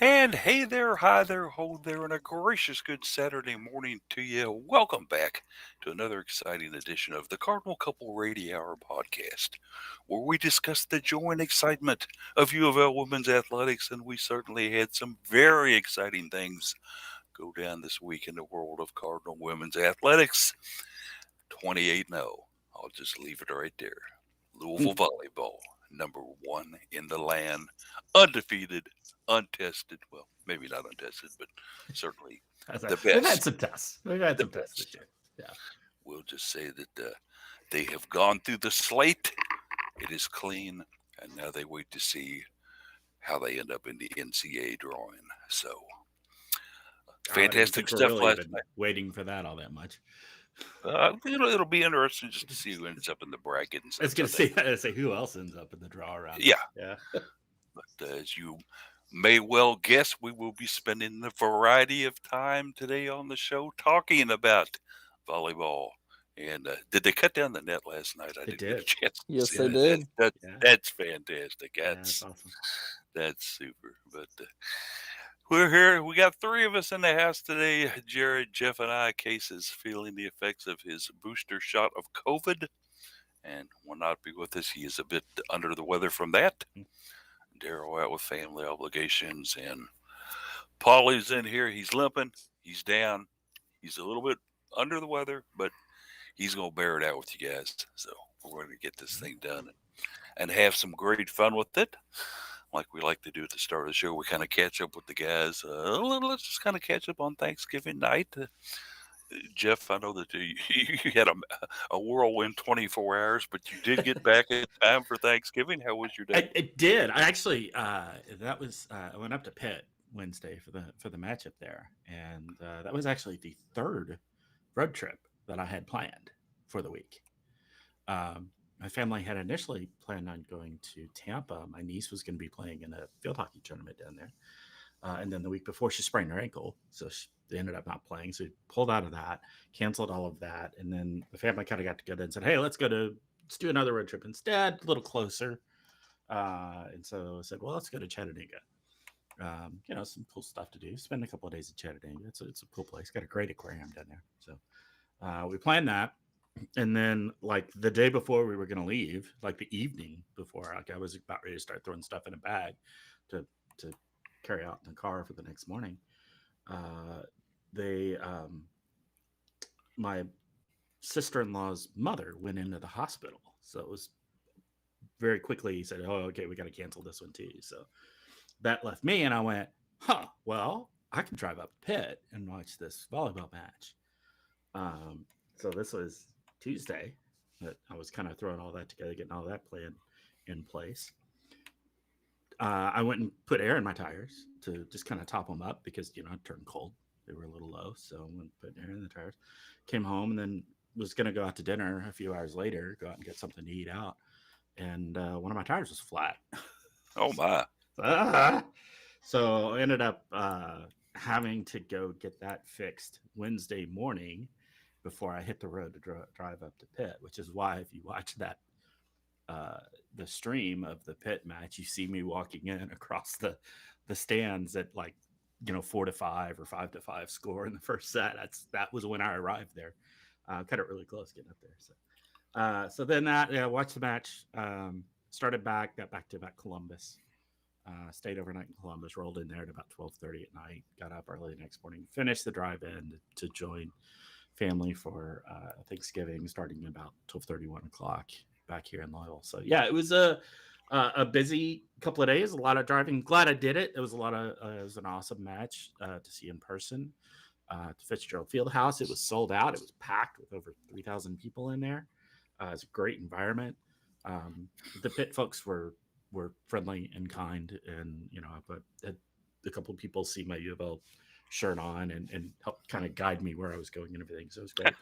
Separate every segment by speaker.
Speaker 1: And hey there, hi there, ho there, and a gracious good Saturday morning to you. Welcome back to another exciting edition of the Cardinal Couple Radio Hour podcast, where we discuss the joy and excitement of U of L women's athletics, and we certainly had some very exciting things go down this week in the world of Cardinal women's athletics. 28-0. I'll just leave it right there. Louisville volleyball, number one in the land, undefeated, untested. Well, maybe not untested, but certainly the
Speaker 2: We've had
Speaker 1: best.
Speaker 2: some tests. We've had
Speaker 1: The
Speaker 2: some tests this
Speaker 1: best.
Speaker 2: year. Yeah.
Speaker 1: We'll just say that they have gone through the slate. It is clean, and now they wait to see how they end up in the NCAA drawing. So,
Speaker 2: I don't even
Speaker 1: fantastic
Speaker 2: think we're
Speaker 1: stuff
Speaker 2: really
Speaker 1: last
Speaker 2: even
Speaker 1: night.
Speaker 2: waiting for that all that much.
Speaker 1: It'll be interesting just to see who ends up in the bracket and
Speaker 2: I was
Speaker 1: such.
Speaker 2: going to say who else ends up in the draw around
Speaker 1: Yeah,
Speaker 2: us. Yeah.
Speaker 1: but as you may well guess, we will be spending a variety of time today on the show talking about volleyball. And did they cut down the net last night? I
Speaker 2: They
Speaker 1: didn't get a
Speaker 2: did.
Speaker 1: chance to
Speaker 3: Yes,
Speaker 1: see
Speaker 3: they
Speaker 1: that.
Speaker 3: did.
Speaker 2: Yeah.
Speaker 1: That's fantastic.
Speaker 2: Yeah, that's awesome.
Speaker 1: That's super. But we're here. We got three of us in the house today. Jared, Jeff, and I. Case is feeling the effects of his booster shot of COVID and will not be with us. He is a bit under the weather from that. Daryl out with family obligations, and Paulie's in here. He's limping. He's down. He's a little bit under the weather, but he's going to bear it out with you guys. So we're going to get this thing done and have some great fun with it. Like we like to do at the start of the show, we kind of catch up with the guys. Let's just kind of catch up on Thanksgiving night. Jeff, I know that you had a whirlwind 24 hours, but you did get back in time for Thanksgiving. How was your day?
Speaker 2: It did. I actually that was I went up to Pitt Wednesday for the matchup there, and that was actually the third road trip that I had planned for the week. My family had initially planned on going to Tampa. My niece was going to be playing in a field hockey tournament down there. And then the week before, she sprained her ankle. So they ended up not playing. So we pulled out of that, canceled all of that. And then the family kind of got together and said, hey, let's do another road trip instead, a little closer. And so I said, well, let's go to Chattanooga. Some cool stuff to do. Spend a couple of days in Chattanooga. It's a cool place. Got a great aquarium down there. So we planned that. And then, like the day before we were going to leave, like the evening before, like I was about ready to start throwing stuff in a bag to carry out in the car for the next morning. My sister-in-law's mother went into the hospital, so it was very quickly. He said, "Oh, okay, we got to cancel this one too." So that left me, and I went, "Huh? Well, I can drive up to Pitt and watch this volleyball match." So this was Tuesday that I was kind of throwing all that together, getting all that plan in place. I went and put air in my tires to just kind of top them up because, it turned cold. They were a little low. So I went and put air in the tires, came home, and then was going to go out to dinner a few hours later, go out and get something to eat out. And one of my tires was flat.
Speaker 1: Oh, my.
Speaker 2: So I ended up having to go get that fixed Wednesday morning before I hit the road to drive up to Pitt, which is why if you watch that the stream of the Pitt match, you see me walking in across the stands at 4-5 or 5-5 score in the first set. That was when I arrived there. Cut it really close getting up there. So then watched the match. Started back, got back to about Columbus. Stayed overnight in Columbus. Rolled in there at about 12:30 at night. Got up early the next morning. Finished the drive in to join family for Thanksgiving, starting about 12:30, 1 o'clock back here in Louisville. So yeah, it was a busy couple of days, a lot of driving. Glad I did it. It was it was an awesome match to see in person at the Fitzgerald Fieldhouse. It was sold out. It was packed with over 3,000 people in there. It's a great environment. The Pitt folks were friendly and kind, and I put a couple of people see my UofL shirt on and help kind of guide me where I was going and everything. So it was great.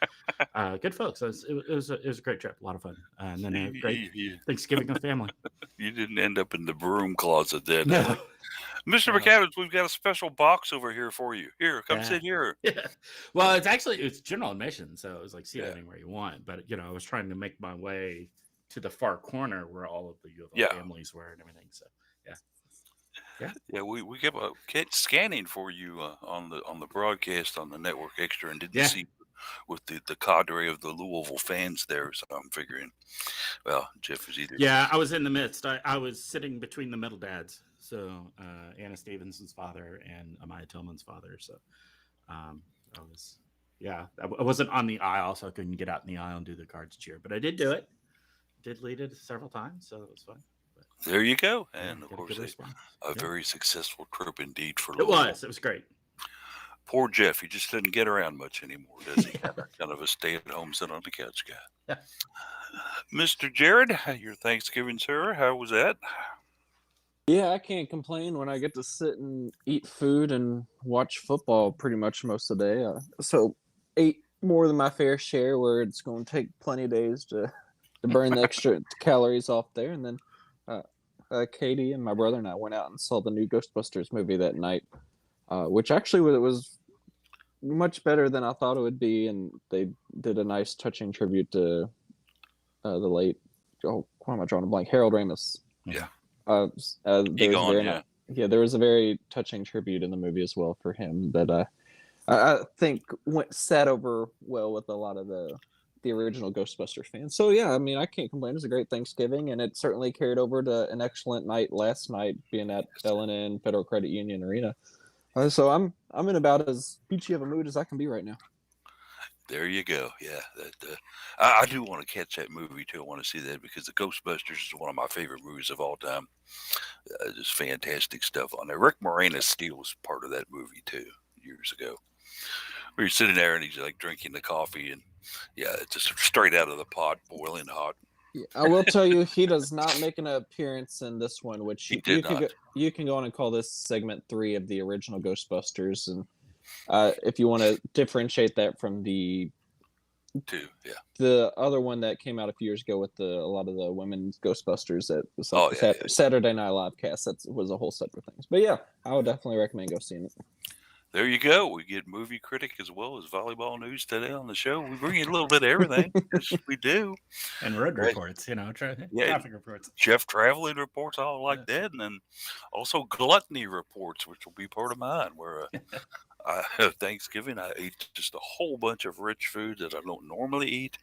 Speaker 2: Good folks. It was a great trip, a lot of fun, and then a great Thanksgiving with family.
Speaker 1: You didn't end up in the broom closet, did you?
Speaker 2: No.
Speaker 1: Mr. McAdams, we've got a special box over here for you. Here, come sit here.
Speaker 2: Yeah. Well, it's general admission, so it was like seat anywhere you want. But I was trying to make my way to the far corner where all of the UofL families were and everything. So yeah.
Speaker 1: Yeah, we kept scanning for you on the broadcast on the network extra and didn't
Speaker 2: Yeah.
Speaker 1: see with the cadre of the Louisville fans there. So I'm figuring, well, Jeff is either
Speaker 2: Yeah, I was in the midst. I was sitting between the middle dads. So Anna Stevenson's father and Amaya Tillman's father. So I was, yeah, I wasn't on the aisle, so I couldn't get out in the aisle and do the Cards cheer. But I did do it. Did lead it several times, so it was fun. But
Speaker 1: there you go,
Speaker 2: yeah,
Speaker 1: and of
Speaker 2: get a
Speaker 1: course
Speaker 2: good response.
Speaker 1: a
Speaker 2: Yeah,
Speaker 1: very successful trip indeed for
Speaker 2: it
Speaker 1: Louisville.
Speaker 2: was. It was great.
Speaker 1: Poor Jeff, he just doesn't get around much anymore, does he? Kind of a stay-at-home, sit on the couch guy.
Speaker 2: Yeah.
Speaker 1: Mr. Jared, your Thanksgiving, sir, how was that?
Speaker 3: Yeah, I can't complain when I get to sit and eat food and watch football pretty much most of the day. So ate more than my fair share, where it's going to take plenty of days to burn the extra calories off there. And then Katie and my brother and I went out and saw the new Ghostbusters movie that night, which actually was much better than I thought it would be. And they did a nice, touching tribute to the late, why am I drawing a blank? Harold Ramis.
Speaker 1: Yeah.
Speaker 3: There was
Speaker 1: Egon,
Speaker 3: very there was a very touching tribute in the movie as well for him that I think sat over well with a lot of the original Ghostbusters fans. So yeah, I mean, I can't complain. It was a great Thanksgiving, and it certainly carried over to an excellent night last night, being at L&N Federal Credit Union Arena. So I'm in about as peachy of a mood as I can be right now.
Speaker 1: There you go. Yeah, I do want to catch that movie too. I want to see that because the Ghostbusters is one of my favorite movies of all time. Just fantastic stuff on there. Rick Moranis steals part of that movie too years ago. We were sitting there and he's like drinking the coffee and yeah, it's just straight out of the pot, boiling hot.
Speaker 3: Yeah, I will tell you, he does not make an appearance in this one, which
Speaker 1: He did not.
Speaker 3: You can go on and call this segment 3 of the original Ghostbusters, and if you want to differentiate that from the other one that came out a few years ago with a lot of the women's Ghostbusters, that was like Saturday Night Live cast, that was a whole separate things. But yeah, I would definitely recommend go seeing it.
Speaker 1: There you go. We get movie critic as well as volleyball news today on the show. We bring you a little bit of everything. Yes, we do.
Speaker 2: And road reports, traffic reports.
Speaker 1: Jeff traveling reports, all like that. And then also gluttony reports, which will be part of mine, where Thanksgiving I ate just a whole bunch of rich food that I don't normally eat.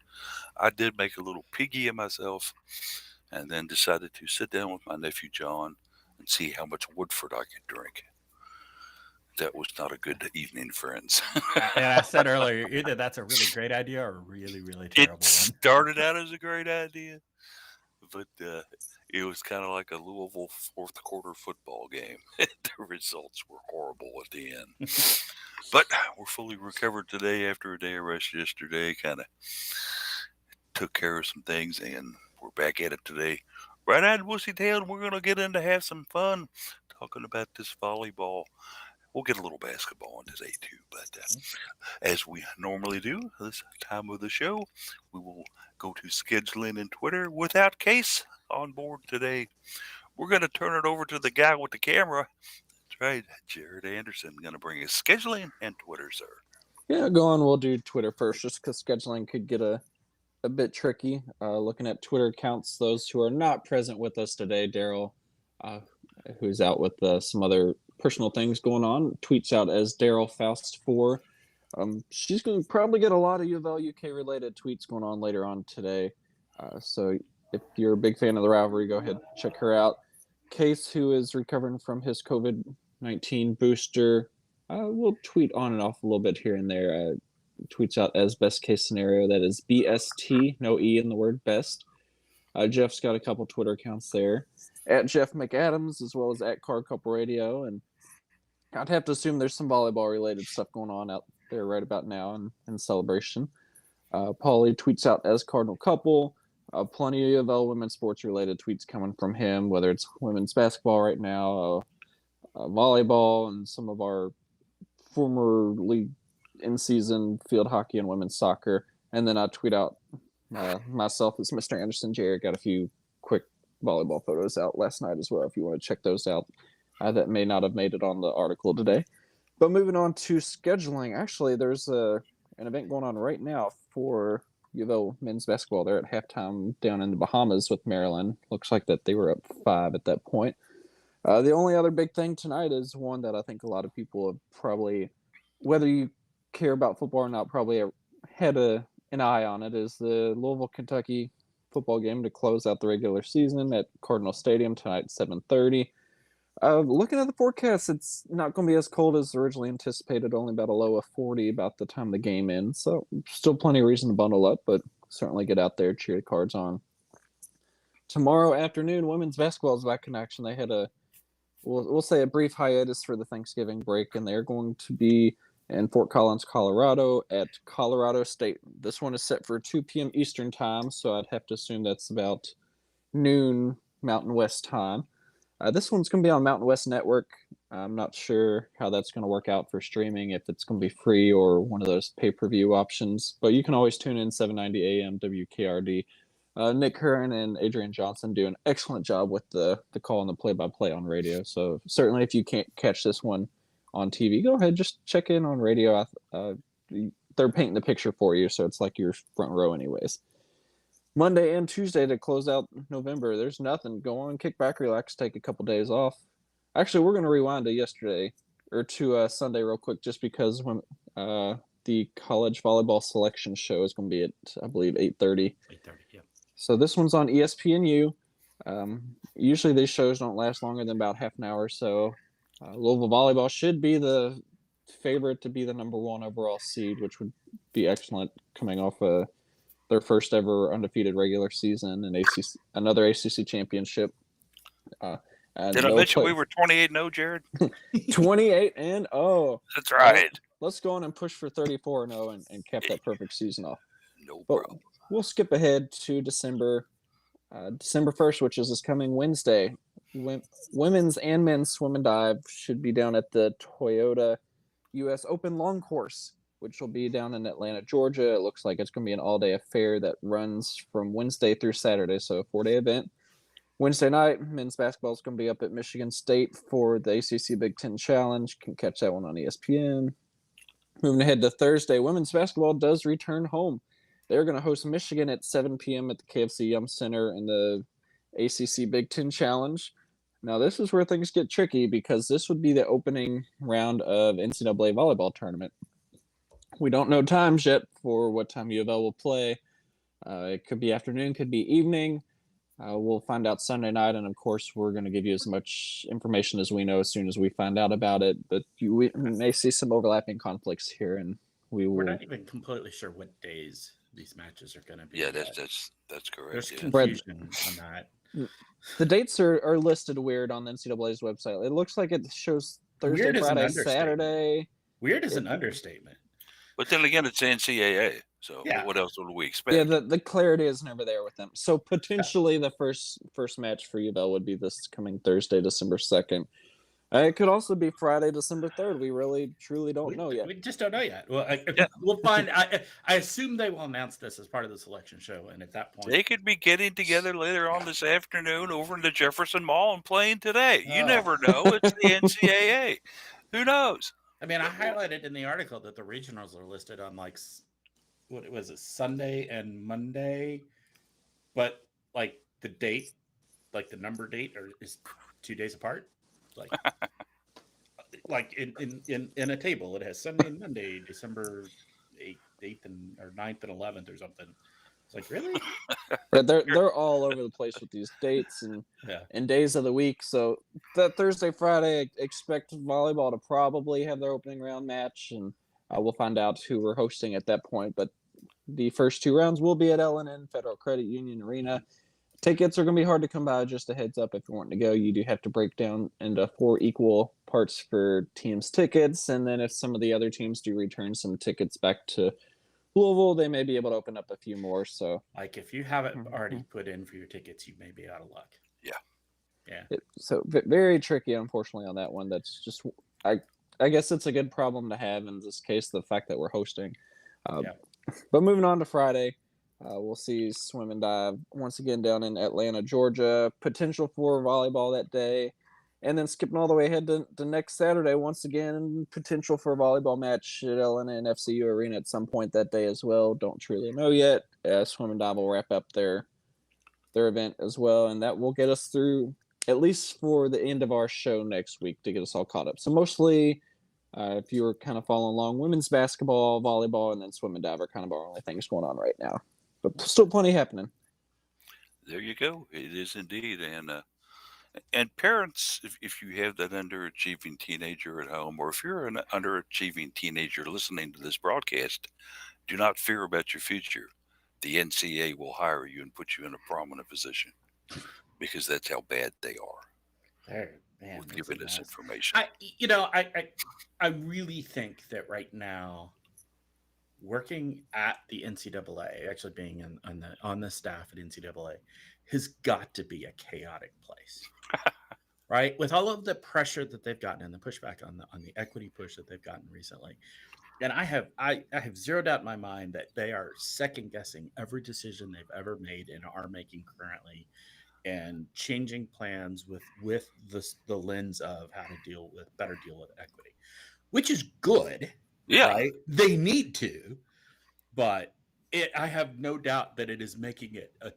Speaker 1: I did make a little piggy of myself and then decided to sit down with my nephew John and see how much Woodford I could drink. That was not a good evening, friends.
Speaker 2: And I said earlier, either that's a really great idea or a really, really terrible one.
Speaker 1: It started out as a great idea, but it was kind of like a Louisville fourth quarter football game. The results were horrible at the end. But we're fully recovered today after a day of rest yesterday. Kind of took care of some things, and we're back at it today. Right out in Wussy Town, we're going to get in to have some fun talking about this volleyball. We'll get a little basketball in today too, but as we normally do this time of the show, we will go to scheduling and Twitter without Case on board today. We're going to turn it over to the guy with the camera. That's right, Jared Anderson, going to bring us scheduling and Twitter, sir.
Speaker 3: Yeah, go on. We'll do Twitter first, just because scheduling could get a bit tricky. Looking at Twitter accounts, those who are not present with us today, Daryl, who's out with some other personal things going on, tweets out as Daryl Faust 4. She's going to probably get a lot of UofL UK related tweets going on later on today. So if you're a big fan of the rivalry, go ahead, check her out. Case, who is recovering from his COVID-19 booster, will tweet on and off a little bit here and there. Tweets out as best case scenario. That is BST, no E in the word best. Jeff's got a couple Twitter accounts there. At Jeff McAdams, as well as at Car Couple Radio. And I'd have to assume there's some volleyball-related stuff going on out there right about now in celebration. Paulie tweets out as Cardinal Couple. Plenty of women's sports-related tweets coming from him, whether it's women's basketball right now, volleyball, and some of our formerly in-season field hockey and women's soccer. And then I tweet out myself as Mr. Anderson. Jared got a few quick volleyball photos out last night as well, if you want to check those out. That may not have made it on the article today. But moving on to scheduling, actually, there's an event going on right now for UofL men's basketball. They're at halftime down in the Bahamas with Maryland. Looks like that they were up 5 at that point. The only other big thing tonight is one that I think a lot of people have probably, whether you care about football or not, probably had an eye on it, is the Louisville, Kentucky football game to close out the regular season at Cardinal Stadium tonight at 7:30. Looking at the forecast, it's not going to be as cold as originally anticipated, only about a low of 40 about the time the game ends. So still plenty of reason to bundle up, but certainly get out there, cheer the Cards on. Tomorrow afternoon, women's basketball is back in action. They had we'll say a brief hiatus for the Thanksgiving break, and they're going to be in Fort Collins, Colorado at Colorado State. This one is set for 2 p.m. Eastern time, so I'd have to assume that's about noon Mountain West time. This one's going to be on Mountain West Network. I'm not sure how that's going to work out for streaming, if it's going to be free or one of those pay-per-view options, but you can always tune in 790 AM WKRD. Nick Curran and Adrian Johnson do an excellent job with the call and the play-by-play on radio. So certainly if you can't catch this one on TV, go ahead, just check in on radio. They're painting the picture for you, so it's like you're front row anyways. Monday and Tuesday to close out November, there's nothing. Go on, kick back, relax, take a couple days off. Actually, we're going to rewind to yesterday, or to Sunday real quick, just because when the college volleyball selection show is going to be at, I believe, 8:30.
Speaker 2: 8:30, yeah.
Speaker 3: So this one's on ESPNU. Usually these shows don't last longer than about half an hour, so Louisville volleyball should be the favorite to be the number 1 overall seed, which would be excellent coming off their first ever undefeated regular season and another ACC championship.
Speaker 1: Did I mention we were 28-0, Jared?
Speaker 3: 28-0.
Speaker 1: That's right.
Speaker 3: Let's go on and push for 34-0 and cap that perfect season off.
Speaker 1: No
Speaker 3: But
Speaker 1: problem.
Speaker 3: we'll skip ahead to December 1st, which is this coming Wednesday. Women's and men's swim and dive should be down at the Toyota U.S. Open Long Course, which will be down in Atlanta, Georgia. It looks like it's going to be an all-day affair that runs from Wednesday through Saturday, so a 4-day event. Wednesday night, men's basketball is going to be up at Michigan State for the ACC Big Ten Challenge. You can catch that one on ESPN. Moving ahead to Thursday, women's basketball does return home. They're going to host Michigan at 7 p.m. at the KFC Yum Center in the ACC Big Ten Challenge. Now, this is where things get tricky because this would be the opening round of NCAA volleyball tournament. We don't know times yet for what time UofL will play. It could be afternoon, could be evening. We'll find out Sunday night, and of course, we're going to give you as much information as we know as soon as we find out about it. But we may see some overlapping conflicts here, and
Speaker 2: we're not even completely sure what days these matches are going to be.
Speaker 1: Yeah, that's correct.
Speaker 2: There's confusion on that.
Speaker 3: The dates are listed weird on the NCAA's website. It looks like it shows Thursday, Friday, Saturday.
Speaker 2: Weird is an understatement.
Speaker 1: But then again, it's NCAA. So
Speaker 2: yeah.
Speaker 1: What else would we expect?
Speaker 3: Yeah, the clarity is never there with them. So potentially the first match for UofL would be this coming Thursday, December 2nd. It could also be Friday, December 3rd. We really, truly don't know yet.
Speaker 2: We just don't know yet. Well, we'll find. I assume they will announce this as part of the selection show, and at that point,
Speaker 1: they could be getting together later on this afternoon over in the Jefferson Mall and playing today. You never know. It's the NCAA. Who knows?
Speaker 2: I mean, I highlighted in the article that the regionals are listed on like what was it, Sunday and Monday, but like the date, like the number date, is 2 days apart. Like in a table, it has Sunday and Monday, December 8th or 9th and 11th or something. It's like, really?
Speaker 3: But they're all over the place with these dates and days of the week. So that Thursday, Friday, expect volleyball to probably have their opening round match, and we'll find out who we're hosting at that point. But the first 2 rounds will be at L&N Federal Credit Union Arena. Tickets are going to be hard to come by. Just a heads up, if you're wanting to go, you do have to break down into 4 equal parts for teams' tickets. And then if some of the other teams do return some tickets back to Louisville, they may be able to open up a few more. So,
Speaker 2: like, if you haven't already put in for your tickets, you may be out of luck.
Speaker 1: Yeah.
Speaker 3: So very tricky, unfortunately, on that one. That's just, I guess it's a good problem to have in this case, the fact that we're hosting. But moving on to Friday. We'll see swim and dive once again down in Atlanta, Georgia. Potential for volleyball that day. And then skipping all the way ahead to next Saturday, once again, potential for a volleyball match at L&N FCU Arena at some point that day as well. Don't truly know yet. Swim and dive will wrap up their event as well. And that will get us through at least for the end of our show next week to get us all caught up. So mostly, if you were kind of following along, women's basketball, volleyball, and then swim and dive are kind of our only things going on right now. But still plenty happening.
Speaker 1: There you go. It is indeed. And parents, if you have that underachieving teenager at home, or if you're an underachieving teenager listening to this broadcast, do not fear about your future. The NCAA will hire you and put you in a prominent position because that's how bad they are
Speaker 2: There, man,
Speaker 1: with
Speaker 2: makes it
Speaker 1: giving us
Speaker 2: nuts.
Speaker 1: information.
Speaker 2: I really think that right now, working at the NCAA, actually being on the staff at NCAA, has got to be a chaotic place, right? With all of the pressure that they've gotten and the pushback on the equity push that they've gotten recently, and I have zero doubt in my mind that they are second guessing every decision they've ever made and are making currently, and changing plans with the lens of how to better deal with equity, which is good,
Speaker 1: Yeah,
Speaker 2: right? They need to, but I have no doubt that it is making it a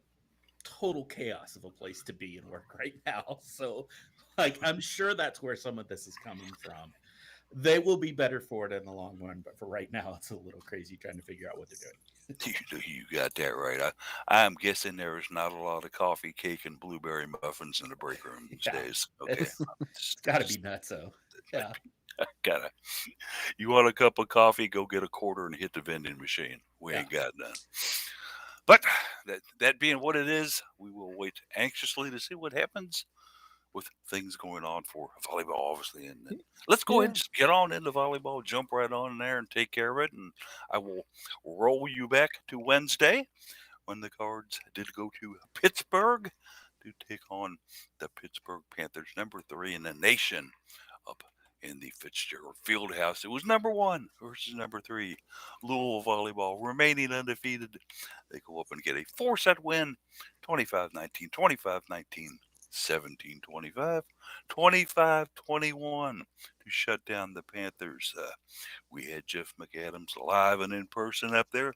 Speaker 2: total chaos of a place to be and work right now. So, like, I'm sure that's where some of this is coming from. They will be better for it in the long run, but for right now, it's a little crazy trying to figure out what they're doing.
Speaker 1: you got that right. I'm guessing there is not a lot of coffee, cake, and blueberry muffins in the break room these
Speaker 2: Yeah,
Speaker 1: days. Okay,
Speaker 2: it's got to be nuts, though. Yeah,
Speaker 1: gotta. You want a cup of coffee? Go get a quarter and hit the vending machine. We
Speaker 2: yeah.
Speaker 1: ain't got none. But that being what it is, we will wait anxiously to see what happens with things going on for volleyball, obviously. And then let's go ahead
Speaker 3: Yeah.
Speaker 1: and just get on into volleyball, jump right on in there and take care of it. And I will roll you back to Wednesday when the Cards did go to Pittsburgh to take on the Pittsburgh Panthers, number 3 in the nation, up in the Fitzgerald Fieldhouse. It was number 1 versus number 3. Louisville volleyball remaining undefeated. They go up and get a 4-set win, 25-19, 25-19. 17-25, 25-21 to shut down the Panthers. We had Jeff McAdams live and in person up there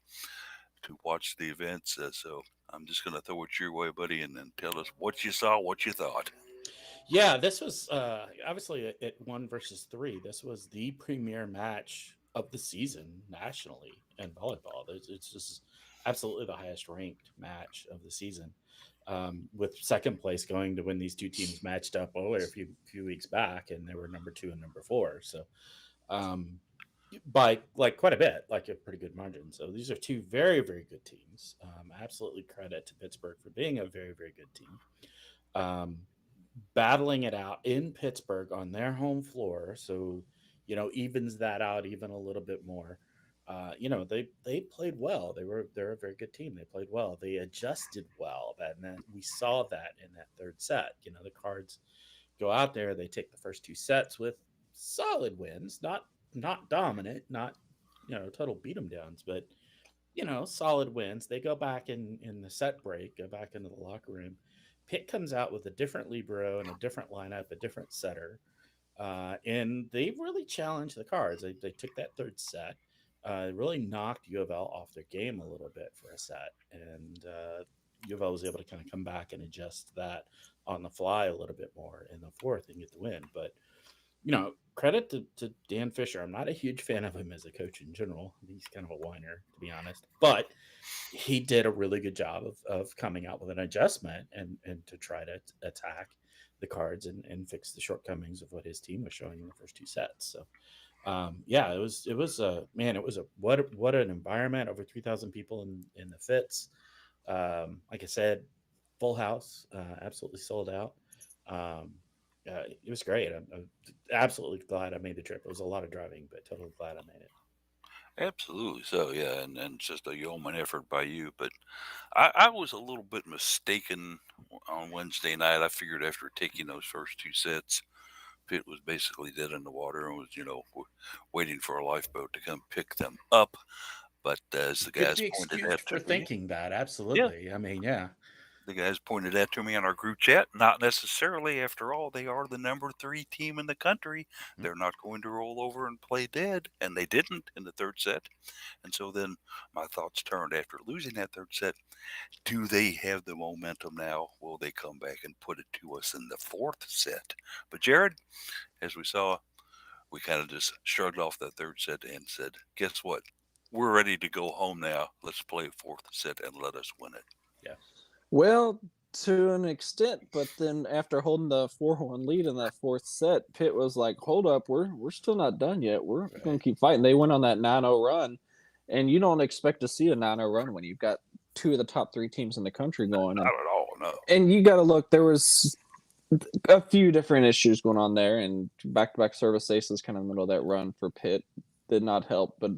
Speaker 1: to watch the events. So I'm just going to throw it your way, buddy, and then tell us what you saw, what you thought.
Speaker 2: Yeah, this was obviously at 1 versus 3. This was the premier match of the season nationally in volleyball. It's just absolutely the highest ranked match of the season, with second place going to when these two teams matched up earlier a few weeks back, and they were number 2 and number 4. So um, by like quite a bit, like a pretty good margin. So these are two very, very good teams. Absolutely credit to Pittsburgh for being a very, very good team. Um, Battling it out in Pittsburgh on their home floor, so evens that out even a little bit more. They played well. They're a very good team. They played well. They adjusted well. And then we saw that in that third set. The Cards go out there. They take the first 2 sets with solid wins, not dominant, not total beat them downs, but solid wins. They go back in the set break, go back into the locker room. Pitt comes out with a different libero and a different lineup, a different setter, and they really challenged the Cards. They took that third set, really knocked UofL off their game a little bit for a set, and UofL was able to kind of come back and adjust that on the fly a little bit more in the fourth and get the win. But credit to Dan Fisher. I'm not a huge fan of him as a coach in general. He's kind of a whiner, to be honest. But he did a really good job of coming out with an adjustment and to try to attack the Cards and fix the shortcomings of what his team was showing in the first 2 sets. So yeah, it was what an environment. Over 3,000 people in the Fitz. Like I said, full house, absolutely sold out. It was great. I'm absolutely glad I made the trip. It was a lot of driving, but totally glad I made it.
Speaker 1: Absolutely. So, yeah, and it's just a yeoman effort by you. But I was a little bit mistaken on Wednesday night. I figured after taking those first 2 sets, Pitt was basically dead in the water and was, waiting for a lifeboat to come pick them up. But as the
Speaker 2: Could
Speaker 1: guys
Speaker 2: be
Speaker 1: pointed
Speaker 2: excused
Speaker 1: out
Speaker 2: for
Speaker 1: to me,
Speaker 2: thinking that.
Speaker 1: yeah,
Speaker 2: Absolutely. I mean, yeah.
Speaker 1: The guys pointed that to me on our group chat. Not necessarily. After all, they are the number 3 team in the country. They're not going to roll over and play dead, and they didn't in the third set. And so then my thoughts turned after losing that third set. Do they have the momentum now? Will they come back and put it to us in the fourth set? But Jared, as we saw, we kind of just shrugged off that third set and said, guess what? We're ready to go home now. Let's play a fourth set and let us win it.
Speaker 2: Yeah.
Speaker 3: Well, to an extent, but then after holding the 4-1 lead in that fourth set, Pitt was like, "Hold up, we're still not done yet. We're going to keep fighting." They went on that 9-0 run, and you don't expect to see a 9-0 run when you've got two of the top 3 teams in the country going.
Speaker 1: Not at all, no.
Speaker 3: And you got to look. There was a few different issues going on there, and back-to-back service aces kind of in the middle of that run for Pitt did not help, but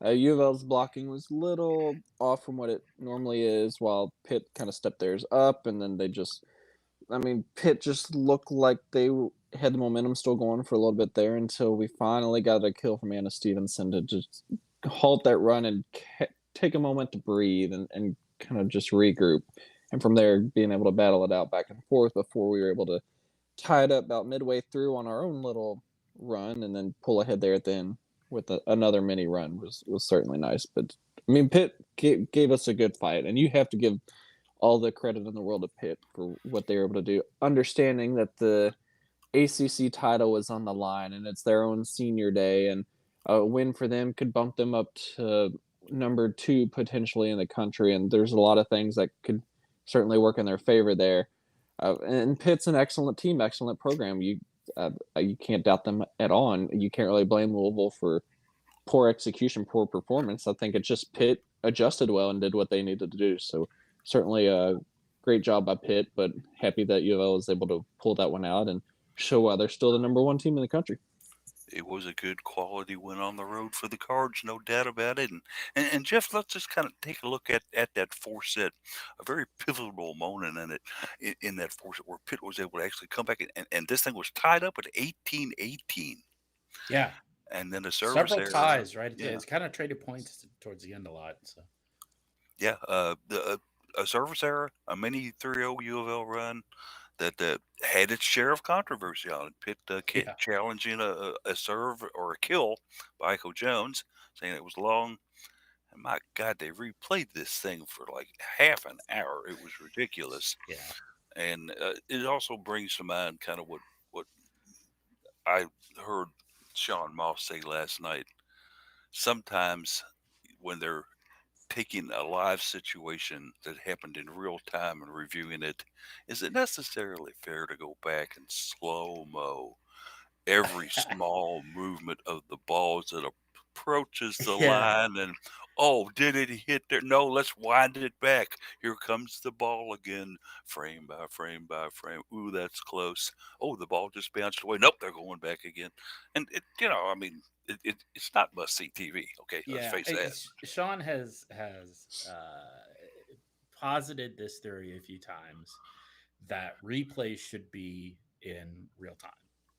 Speaker 3: UofL's blocking was a little off from what it normally is, while Pitt kind of stepped theirs up, and then Pitt just looked like they had the momentum still going for a little bit there until we finally got a kill from Anna Stevenson to just halt that run and take a moment to breathe and kind of just regroup. And from there, being able to battle it out back and forth before we were able to tie it up about midway through on our own little run and then pull ahead there at the end with another mini run was certainly nice. But I mean, Pitt gave us a good fight, and you have to give all the credit in the world to Pitt for what they were able to do, understanding that the ACC title was on the line and it's their own senior day, and a win for them could bump them up to number 2 potentially in the country. And there's a lot of things that could certainly work in their favor there. And Pitt's an excellent team, excellent program. You can't doubt them at all, and you can't really blame Louisville for poor execution, poor performance. I think it's just Pitt adjusted well and did what they needed to do. So certainly a great job by Pitt, but happy that UofL was able to pull that one out and show why they're still the number 1 team in the country.
Speaker 1: It was a good quality win on the road for the Cards, no doubt about it. And Jeff, let's just kind of take a look at that fourth set, a very pivotal moment in it, in that fourth set where Pitt was able to actually come back and this thing was tied up at 18-18.
Speaker 2: Yeah.
Speaker 1: And then a service
Speaker 2: several
Speaker 1: error.
Speaker 2: ties, right?
Speaker 1: Yeah.
Speaker 2: It's kind of traded points towards the end a lot. So
Speaker 1: Yeah, a service error, a mini 3-0 UofL run that had its share of controversy on it. Pitt challenging a serve or a kill by Iko Jones, saying it was long. And my God, they replayed this thing for like half an hour. It was ridiculous.
Speaker 2: Yeah.
Speaker 1: And it also brings to mind kind of what I heard Sean Moss say last night. Sometimes when they're taking a live situation that happened in real time and reviewing it, is it necessarily fair to go back and slow-mo every small movement of the ball as it approaches the line? And, oh, did it hit there? No, let's wind it back. Here comes the ball again, frame by frame by frame. Ooh, that's close. Oh, the ball just bounced away. Nope, they're going back again. And, it's not must-see TV, okay? Let's face that.
Speaker 2: Sean has posited this theory a few times that replays should be in real time.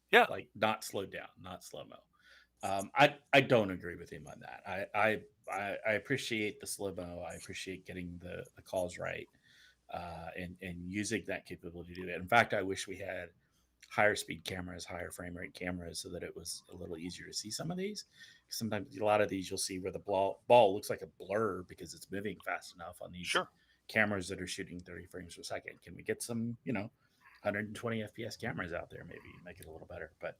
Speaker 1: Yeah,
Speaker 2: like not slowed down, not slow mo. I don't agree with him on that. I appreciate the slow mo. I appreciate getting the calls right and using that capability to do that. In fact, I wish we had higher speed cameras, higher frame rate cameras, so that it was a little easier to see some of these. Sometimes a lot of these you'll see where the ball looks like a blur because it's moving fast enough on these cameras that are shooting 30 frames per second. Can we get some, 120 FPS cameras out there, maybe make it a little better? But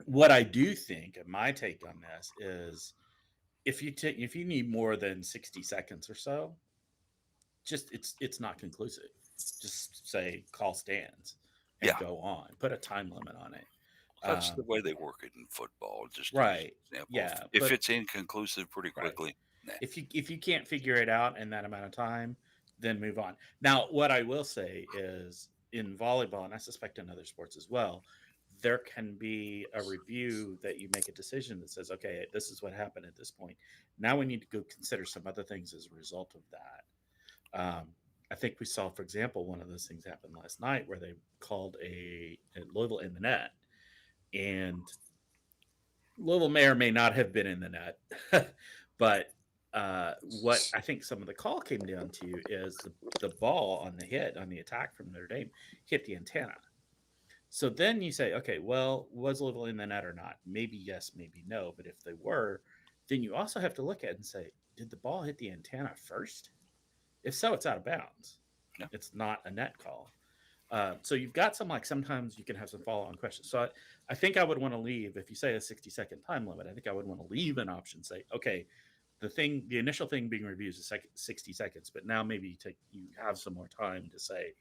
Speaker 2: what I do think, and my take on this is, if you need more than 60 seconds or so, just it's not conclusive. Just say call stands and go on. Put a time limit on it.
Speaker 1: That's the way they work it in football. Just
Speaker 2: right.
Speaker 1: Yeah. If it's inconclusive pretty quickly.
Speaker 2: Right. If you can't figure it out in that amount of time, then move on. Now, what I will say is, in volleyball, and I suspect in other sports as well, there can be a review that you make a decision that says, okay, this is what happened at this point. Now we need to go consider some other things as a result of that. I think we saw, for example, one of those things happen last night where they called a Louisville in the net, and Louisville may or may not have been in the net, but what I think some of the call came down to is the ball on the hit on the attack from Notre Dame hit the antenna. So then you say, okay, well, was Louisville in the net or not? Maybe yes, maybe no. But if they were, then you also have to look at it and say, did the ball hit the antenna first? If so, it's out of bounds.
Speaker 1: Yeah.
Speaker 2: It's not a net call. So you've got some, like, sometimes you can have some follow-on questions. So I think I would want to leave, if you say a 60-second time limit, I think I would want to leave an option, say, okay, the initial thing being reviewed is 60 seconds, but now maybe you have some more time to say,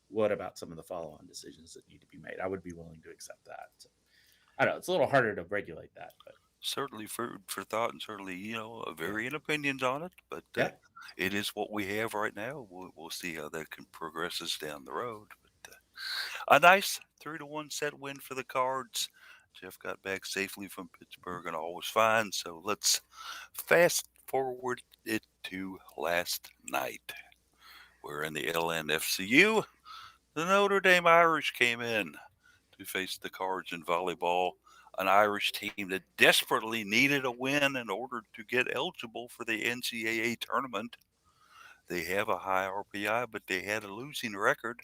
Speaker 2: what about some of the follow-on decisions that need to be made? I would be willing to accept that. So, I don't know, it's a little harder to regulate that, but
Speaker 1: certainly food for thought, and certainly varying opinions on it. But
Speaker 2: yeah.
Speaker 1: it is what we have right now. We'll see how that can progresses down the road. But a nice 3-1 set win for the Cards. Jeff got back safely from Pittsburgh and all was fine. So let's fast forward it to last night. Where in the LNFCU, the Notre Dame Irish came in to face the Cards in volleyball, an Irish team that desperately needed a win in order to get eligible for the NCAA tournament. They have a high RPI, but they had a losing record,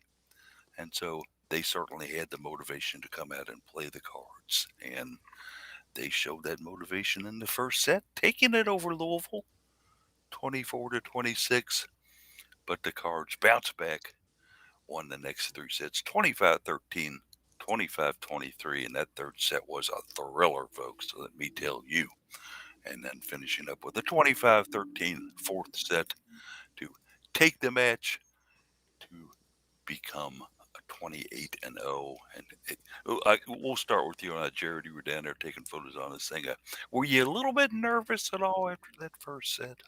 Speaker 1: and so they certainly had the motivation to come out and play the Cards. And they showed that motivation in the first set, taking it over Louisville, 24-26. But the Cards bounced back, won the next three sets, 25-13, 25-23, and that third set was a thriller, folks, let me tell you. And then finishing up with a 25-13 fourth set to take the match to become a 28-0. And we'll start with you on that, Jared. You were down there taking photos on this thing. Were you a little bit nervous at all after that first set?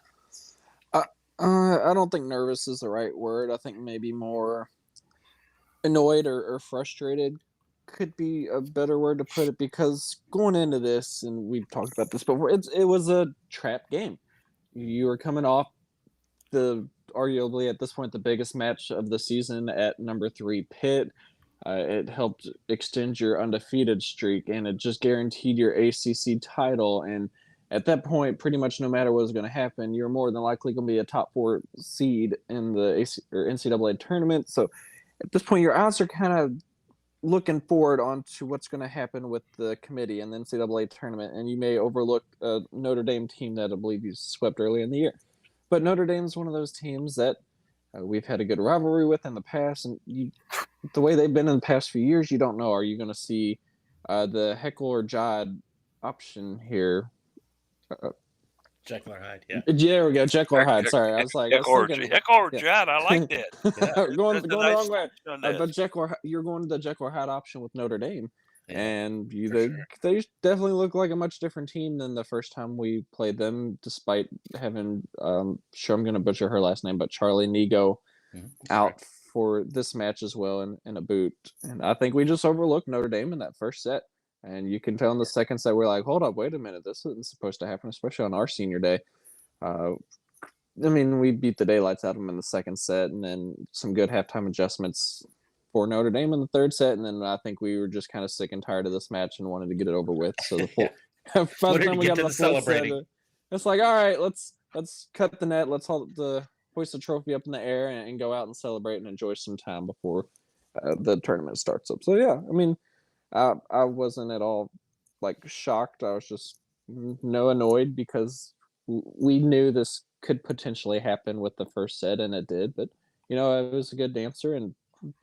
Speaker 3: I don't think nervous is the right word. I think maybe more annoyed or frustrated could be a better word to put it, because going into this, and we've talked about this before, it was a trap game. You were coming off the arguably at this point the biggest match of the season at number 3 Pitt. It helped extend your undefeated streak, and it just guaranteed your ACC title. And at that point, pretty much no matter what was going to happen, you're more than likely going to be a top 4 seed in the NCAA tournament. So at this point, your odds are kind of looking forward onto what's going to happen with the committee and the NCAA tournament. And you may overlook a Notre Dame team that I believe you swept early in the year. But Notre Dame's one of those teams that we've had a good rivalry with in the past. And the way they've been in the past few years, you don't know. Are you going to see the Heckle or Jod option here?
Speaker 2: Jekyll or Hyde, yeah.
Speaker 3: There we go, Jekyll or Hyde. Sorry, I was
Speaker 1: Heckle or Jod. I like that.
Speaker 3: Yeah. going the
Speaker 1: nice
Speaker 3: wrong way. But
Speaker 1: Jekyll,
Speaker 3: you're going to the Jekyll or Hyde option with Notre Dame.
Speaker 2: Yeah,
Speaker 3: and
Speaker 2: sure.
Speaker 3: They definitely look like a much different team than the first time we played them, despite having sure I'm going to butcher her last name, but Charlie Nigo out for this match as well in a boot. And I think we just overlooked Notre Dame in that first set. And you can tell in the second set, we're like, hold up, wait a minute, this isn't supposed to happen, especially on our senior day. I mean, we beat the daylights out of them in the second set, and then some good halftime adjustments for Notre Dame in the third set. And then I think we were just kind of sick and tired of this match and wanted to get it over with. So the by the time we got to the fourth set, it's like, all right, let's cut the net, let's hoist the trophy up in the air and go out and celebrate and enjoy some time before the tournament starts up. So yeah, I mean, I wasn't at all like shocked. I was just annoyed, because we knew this could potentially happen with the first set, and it did. But it was a good dancer and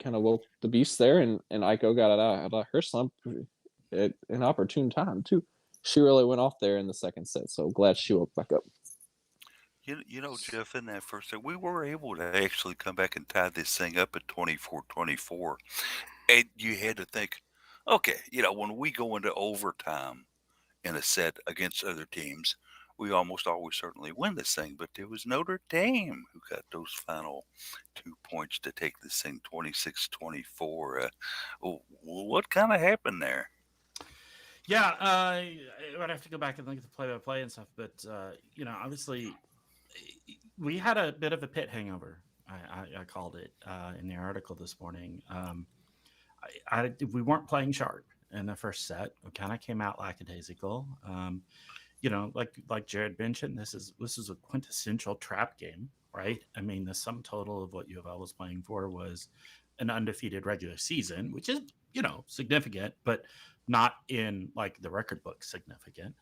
Speaker 3: kind of woke the beast there, and Aiko got it out of her slump at an opportune time too. She really went off there in the second set, so glad she woke back up.
Speaker 1: Jeff, in that first set, we were able to actually come back and tie this thing up at 24-24. And you had to think, okay, when we go into overtime in a set against other teams, we almost always certainly win this thing. But it was Notre Dame who got those final 2 points to take this thing 26-24. What kind of happened there?
Speaker 2: Yeah, I would have to go back and look at the play-by-play and stuff. But, obviously, we had a bit of a Pitt hangover. I called it in the article this morning. We weren't playing sharp in the first set. We kind of came out lackadaisical. like Jared mentioned, this is a quintessential trap game, right? I mean, the sum total of what U of L was playing for was an undefeated regular season, which is significant, but not in like the record book significant,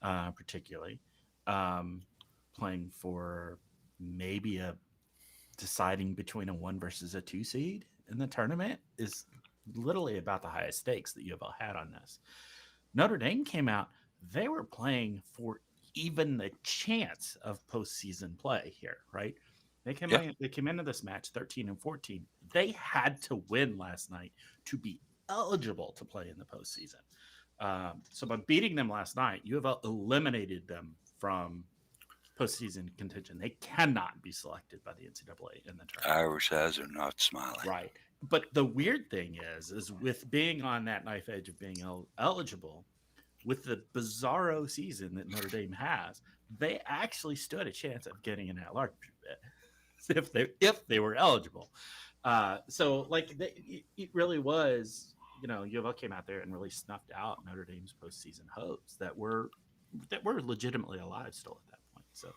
Speaker 2: particularly. Um, Playing for maybe a deciding between a one versus a two seed in the tournament is literally about the highest stakes that U of L had on this. Notre Dame came out, they were playing for even the chance of postseason play here, right?
Speaker 1: Yeah.
Speaker 2: They came into this match 13 and 14. They had to win last night to be eligible to play in the postseason. So by beating them last night, U of L eliminated them from postseason contention. They cannot be selected by the NCAA in the tournament.
Speaker 1: Irish eyes are not smiling.
Speaker 2: Right. But the weird thing is with being on that knife edge of being eligible, with the bizarro season that Notre Dame has, they actually stood a chance of getting an at-large bid if they were eligible. So like it really was, U of L came out there and really snuffed out Notre Dame's postseason hopes that were legitimately alive still at that point.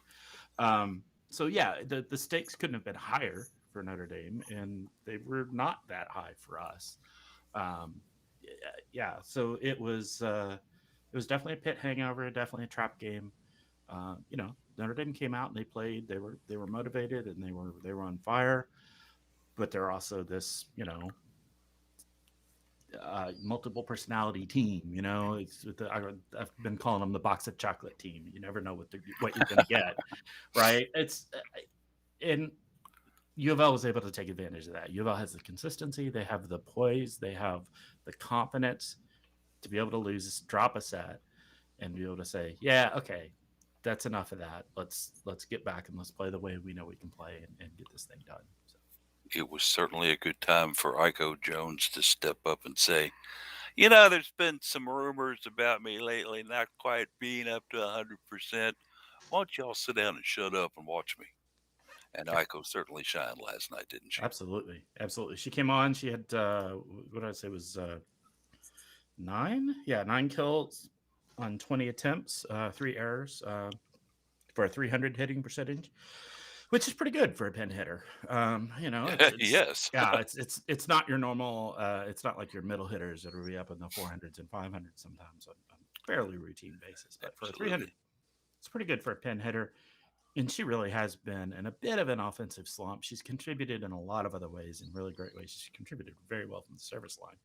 Speaker 2: So yeah, the stakes couldn't have been higher for Notre Dame, and they were not that high for us. Um, yeah, so it was definitely a pit hangover, definitely a trap game. Notre Dame came out and they played. They were motivated and they were on fire, but they're also this multiple personality team. I've been calling them the box of chocolate team. You never know what you're going to get, right? And U of L was able to take advantage of that. U of L has the consistency, they have the poise, they have the confidence to be able to drop a set, and be able to say, yeah, okay, that's enough of that. Let's get back and let's play the way we know we can play and get this thing done. So.
Speaker 1: It was certainly a good time for Iko Jones to step up and say, there's been some rumors about me lately not quite being up to 100%. Why don't y'all sit down and shut up and watch me? And Iko certainly shined last night, didn't she?
Speaker 2: Absolutely. She came on. She had what did I say was 9? Yeah, 9 kills on 20 attempts, 3 errors for a 300 hitting percentage, which is pretty good for a pin hitter.
Speaker 1: Yes.
Speaker 2: It's not your normal. It's not like your middle hitters that will be up in the 400s and 500s sometimes on a fairly routine basis. But for a 300, it's pretty good for a pin hitter. And she really has been in a bit of an offensive slump. She's contributed in a lot of other ways, in really great ways. She's contributed very well from the service line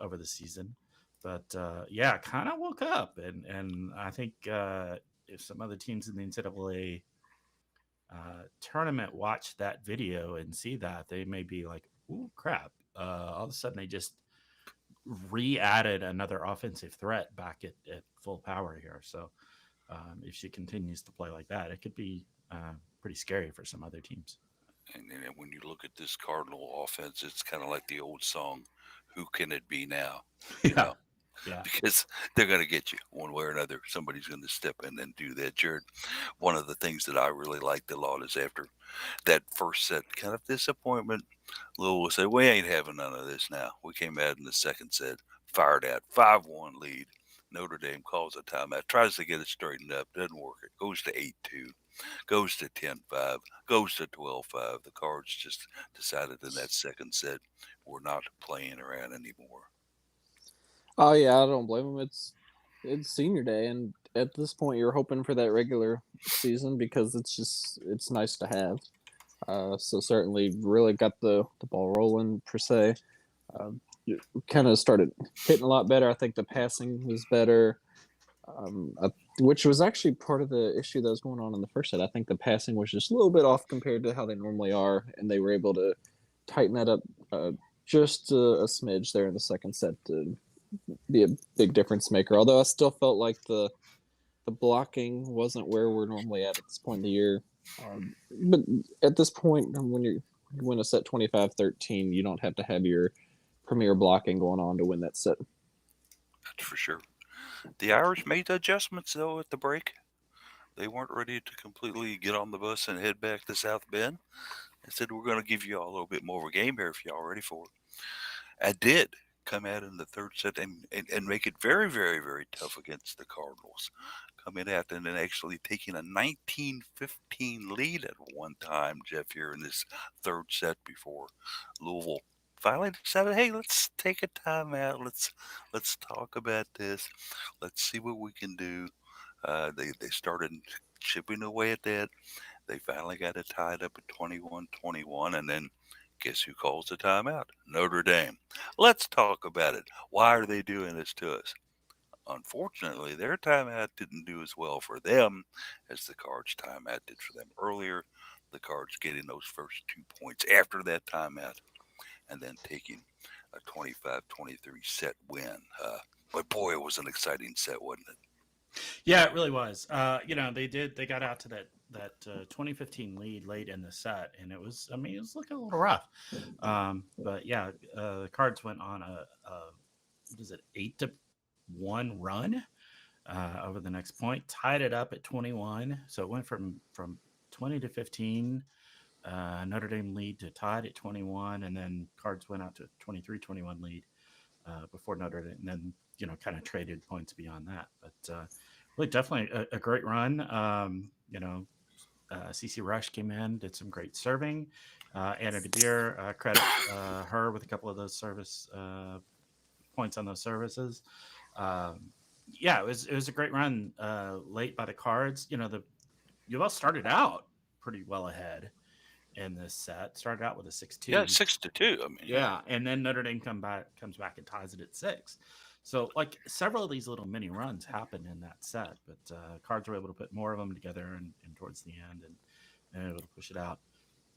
Speaker 2: over the season. But kind of woke up. And I think if some other teams in the NCAA tournament watch that video and see that, they may be like, ooh, crap. All of a sudden, they just re-added another offensive threat back at full power here. So if she continues to play like that, it could be pretty scary for some other teams.
Speaker 1: And then when you look at this Cardinal offense, it's kind of like the old song, "Who Can It Be Now?"
Speaker 2: Yeah.
Speaker 1: Because they're going to get you one way or another. Somebody's going to step in and do that, Jared. One of the things that I really liked a lot is after that first set, kind of disappointment, Lowell will say, "We ain't having none of this now." We came out in the second set, fired out, 5-1 lead. Notre Dame calls a timeout, tries to get it straightened up, doesn't work. It goes to 8-2, goes to 10-5, goes to 12-5. The Cards just decided in that second set, we're not playing around anymore.
Speaker 3: Oh yeah, I don't blame them. It's senior day, and at this point, you're hoping for that regular season because it's nice to have. So certainly, really got the ball rolling per se. Kind of started hitting a lot better. I think the passing was better, which was actually part of the issue that was going on in the first set. I think the passing was just a little bit off compared to how they normally are, and they were able to tighten that up just a smidge there in the second set to be a big difference maker. Although I still felt like the blocking wasn't where we're normally at this point in the year. But at this point, when you win a set 25-13, you don't have to have your premier blocking going on to win that set.
Speaker 1: That's for sure. The Irish made the adjustments, though, at the break. They weren't ready to completely get on the bus and head back to South Bend. They said, "We're going to give you all a little bit more of a game here if y'all ready for it." I did come out in the third set and make it very, very, very tough against the Cardinals. coming out and then actually taking a 19-15 lead at one time, Jeff, here in this third set before Louisville finally decided, hey, let's take a timeout. Let's talk about this. Let's see what we can do. They started chipping away at that. They finally got it tied up at 21-21, and then guess who calls the timeout? Notre Dame. Let's talk about it. Why are they doing this to us? Unfortunately, their timeout didn't do as well for them as the Cards' timeout did for them earlier. The Cards getting those first 2 points after that timeout and then taking a 25-23 set win. But boy, it was an exciting set, wasn't it?
Speaker 2: Yeah, it really was. They got out to that 2015 lead late in the set, and it was looking a little rough. But yeah, the Cards went on a what is it, 8-1 run over the next point, tied it up at 21. So it went from 20 to 15. Notre Dame lead to tied at 21, and then Cards went out to 23-21 lead before Notre Dame, and then kind of traded points beyond that. But really, definitely a great run. CC Rush came in, did some great serving. Anna DeBeer, credit her with a couple of those service points on those services. It was a great run late by the Cards. The UofL started out pretty well ahead in this set. Started out with a 6-2.
Speaker 1: Yeah, 6-2.
Speaker 2: And then Notre Dame comes back and ties it at 6. So like several of these little mini runs happened in that set, but Cards were able to put more of them together and towards the end and able to push it out.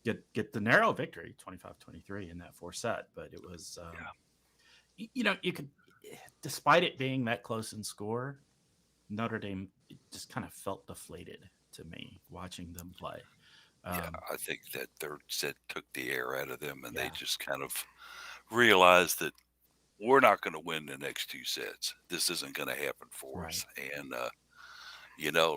Speaker 2: Get the narrow victory, 25-23 in that 4 set. But it was, you could, despite it being that close in score, Notre Dame just kind of felt deflated to me watching them play.
Speaker 1: I think that third set took the air out of them, and they just kind of realized that we're not going to win the next 2 sets. This isn't going to happen for us. And,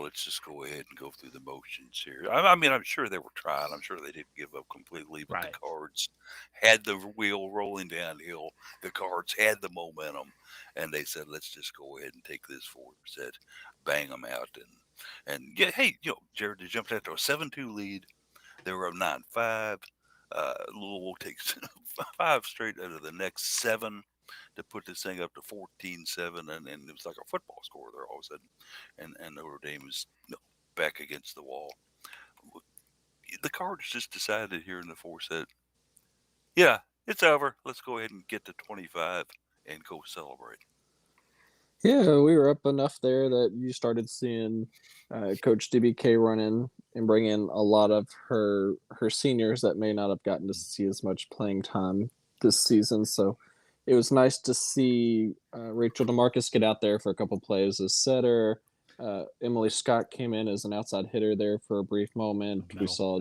Speaker 1: let's just go ahead and go through the motions here. I'm sure they were trying. I'm sure they didn't give up completely, but the Cards had the wheel rolling downhill. The Cards had the momentum, and they said, let's just go ahead and take this 4 set, bang them out. And Jared, they jumped out to a 7-2 lead. They were up 9-5. Louisville takes 5 straight out of the next 7 to put this thing up to 14-7, and it was like a football score there all of a sudden. And Notre Dame is back against the wall. The Cards just decided here in the 4th set, yeah, it's over. Let's go ahead and get to 25 and go celebrate.
Speaker 3: Yeah, we were up enough there that you started seeing Coach DBK run in and bring in a lot of her seniors that may not have gotten to see as much playing time this season. So it was nice to see Rachel DeMarcus get out there for a couple plays as setter. Emily Scott came in as an outside hitter there for a brief moment. We saw,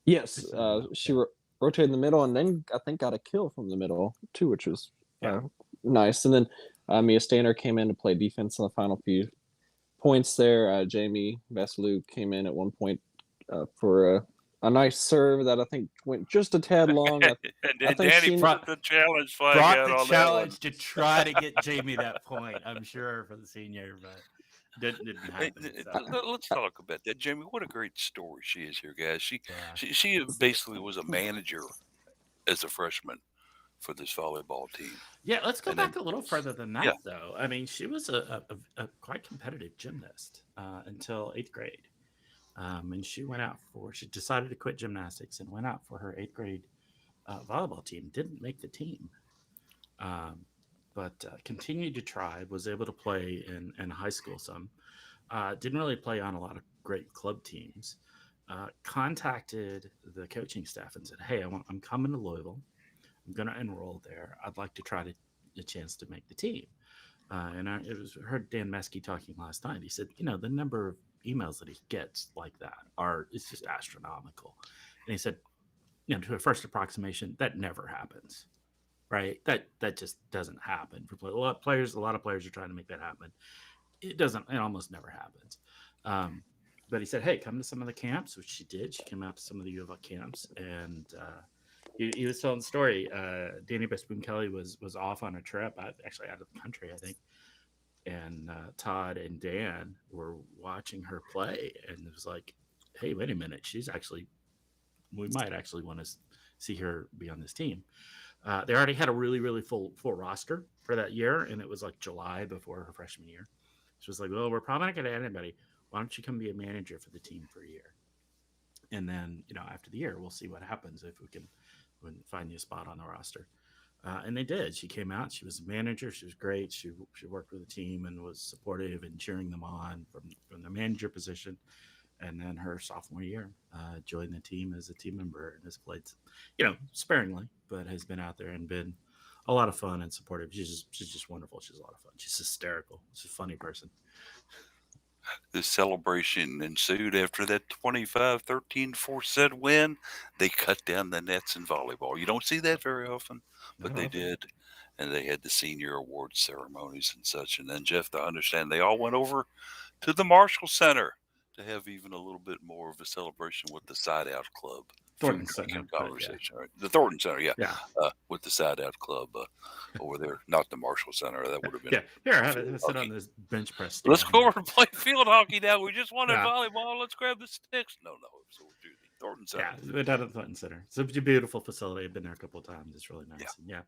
Speaker 3: yes, she rotated in the middle and then I think got a kill from the middle too, which was nice. And then Mia Stainer came in to play defense in the final few points there. Jamie Vasilou came in at one point for a nice serve that I think went just a tad long.
Speaker 1: I think Danny brought the challenge flag out on
Speaker 2: challenge to try to get Jamie that point, I'm sure, for the senior, but didn't happen.
Speaker 1: Let's talk about that. Jamie, what a great story she is here, guys. She basically was a manager as a freshman for this volleyball team.
Speaker 2: Yeah, let's go back a little further than that, though. I mean, she was a quite competitive gymnast until 8th grade. And she decided to quit gymnastics and went out for her 8th grade volleyball team. Didn't make the team, but continued to try. Was able to play in high school some. Didn't really play on a lot of great club teams. Contacted the coaching staff and said, "Hey, I'm coming to Louisville. I'm going to enroll there. I'd like to try a chance to make the team." And I heard Dan Meskey talking last night. He said, the number of emails that he gets like that it's just astronomical. And he said, to a first approximation, that never happens, right? That just doesn't happen for a lot of players. A lot of players are trying to make that happen. It almost never happens. But he said, "Hey, come to some of the camps," which she did. She came out to some of the UofL camps, and he was telling the story. Danny Bespoon Kelly was off on a trip, actually out of the country, I think. and Todd and Dan were watching her play, and it was like, hey, wait a minute, we might actually want to see her be on this team. They already had a really full roster for that year, and it was like July before her freshman year. She was like, well, we're probably not going to add anybody. Why don't you come be a manager for the team for a year? And then, after the year, we'll see what happens if we can find you a spot on the roster. And they did. She came out. She was a manager. She was great. She worked with the team and was supportive and cheering them on from the manager position. And then her sophomore year, joined the team as a team member and has played, sparingly, but has been out there and been a lot of fun and supportive. She's just wonderful. She's a lot of fun. She's hysterical. She's a funny person.
Speaker 1: The celebration ensued after that 25-13 4-set win. They cut down the nets in volleyball. You don't see that very often, but they did. And they had the senior awards ceremonies and such. And then, Jeff, to understand, they all went over to the Marshall Center to have even a little bit more of a celebration with the Side Out Club.
Speaker 2: Thornton
Speaker 1: Food
Speaker 2: Center,
Speaker 1: drinking
Speaker 2: but
Speaker 1: conversation, right? The Thornton Center,
Speaker 2: Yeah.
Speaker 1: with the Side Out Club over there, not the Marshall Center. That would have been.
Speaker 2: Yeah. Here, have it sit on this bench press. stand.
Speaker 1: Let's go over and play field hockey now. We just wanted
Speaker 2: Yeah.
Speaker 1: volleyball. Let's grab the sticks. No. So we'll do the Thornton Center.
Speaker 2: Yeah, we're down at the Thornton Center. It's a beautiful facility. I've been there a couple of times. It's really nice.
Speaker 1: Yeah.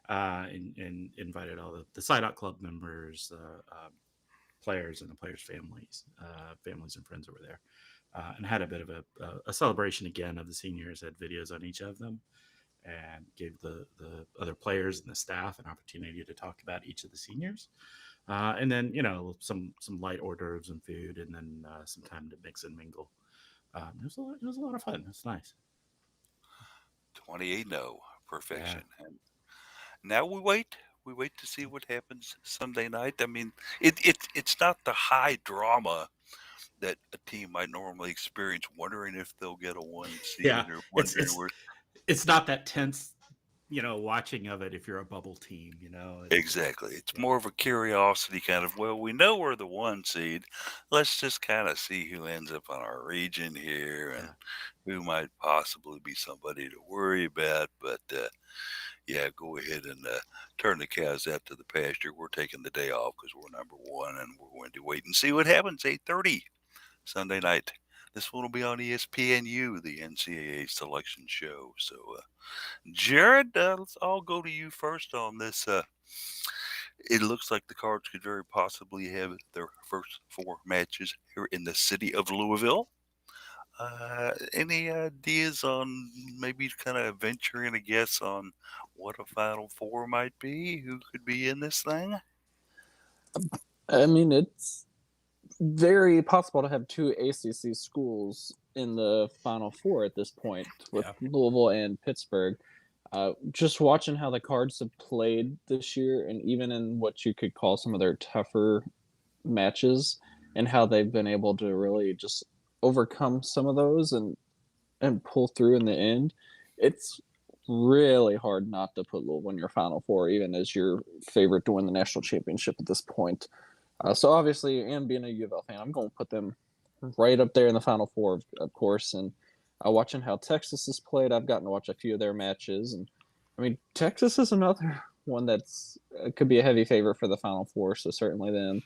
Speaker 2: And invited all the Side Out Club members, players, and the players' families and friends over there, and had a bit of a celebration again of the seniors. Had videos on each of them, and gave the other players and the staff an opportunity to talk about each of the seniors. And then, some light hors d'oeuvres and food, and then some time to mix and mingle. It was a lot of fun. It was nice.
Speaker 1: 28-0, perfection. Yeah. And now we wait to see what happens Sunday night. I mean, it's not the high drama that a team might normally experience, wondering if they'll get a 1 seed or wondering where.
Speaker 2: It's not that tense, watching of it if you're a bubble team,
Speaker 1: Exactly. It's more of a curiosity kind of, well, we know we're the 1 seed. Let's just kind of see who ends up on our region here and who might possibly be somebody to worry about. But, go ahead and turn the cows out to the pasture. We're taking the day off because we're number 1, and we're going to wait and see what happens. 8:30 Sunday night. This one will be on ESPNU, the NCAA selection show. So, Jared, let's all go to you first on this. It looks like the Cards could very possibly have their first 4 matches here in the city of Louisville. Any ideas on maybe kind of venturing a guess on what a Final Four might be? Who could be in this thing?
Speaker 3: I mean, it's very possible to have 2 ACC schools in the Final Four at this point with Louisville and Pittsburgh. Just watching how the Cards have played this year, and even in what you could call some of their tougher matches, and how they've been able to really just overcome some of those and pull through in the end. It's really hard not to put Louisville in your Final Four, even as your favorite to win the national championship at this point. So obviously, and being a UofL fan, I'm going to put them right up there in the Final Four, of course. And watching how Texas has played, I've gotten to watch a few of their matches. And I mean, Texas is another one that's could be a heavy favorite for the Final Four. So certainly them.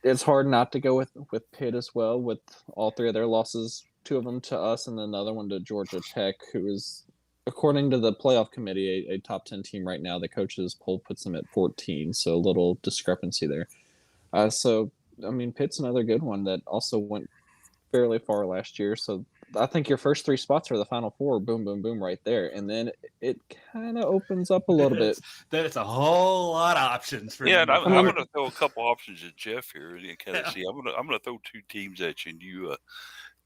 Speaker 3: It's hard not to go with Pitt as well, with all 3 of their losses, 2 of them to us and then another one to Georgia Tech, who is, according to the playoff committee, a top 10 team right now. The coaches poll puts them at 14, so a little discrepancy there. So, I mean, Pitt's another good one that also went fairly far last year. So I think your first 3 spots are the Final Four, boom, boom, boom, right there. And then it kind of opens up a little bit.
Speaker 2: That's a whole lot of options for
Speaker 1: and I'm going to throw a couple options at Jeff here and kind of see. I'm going to throw 2 teams at you, and you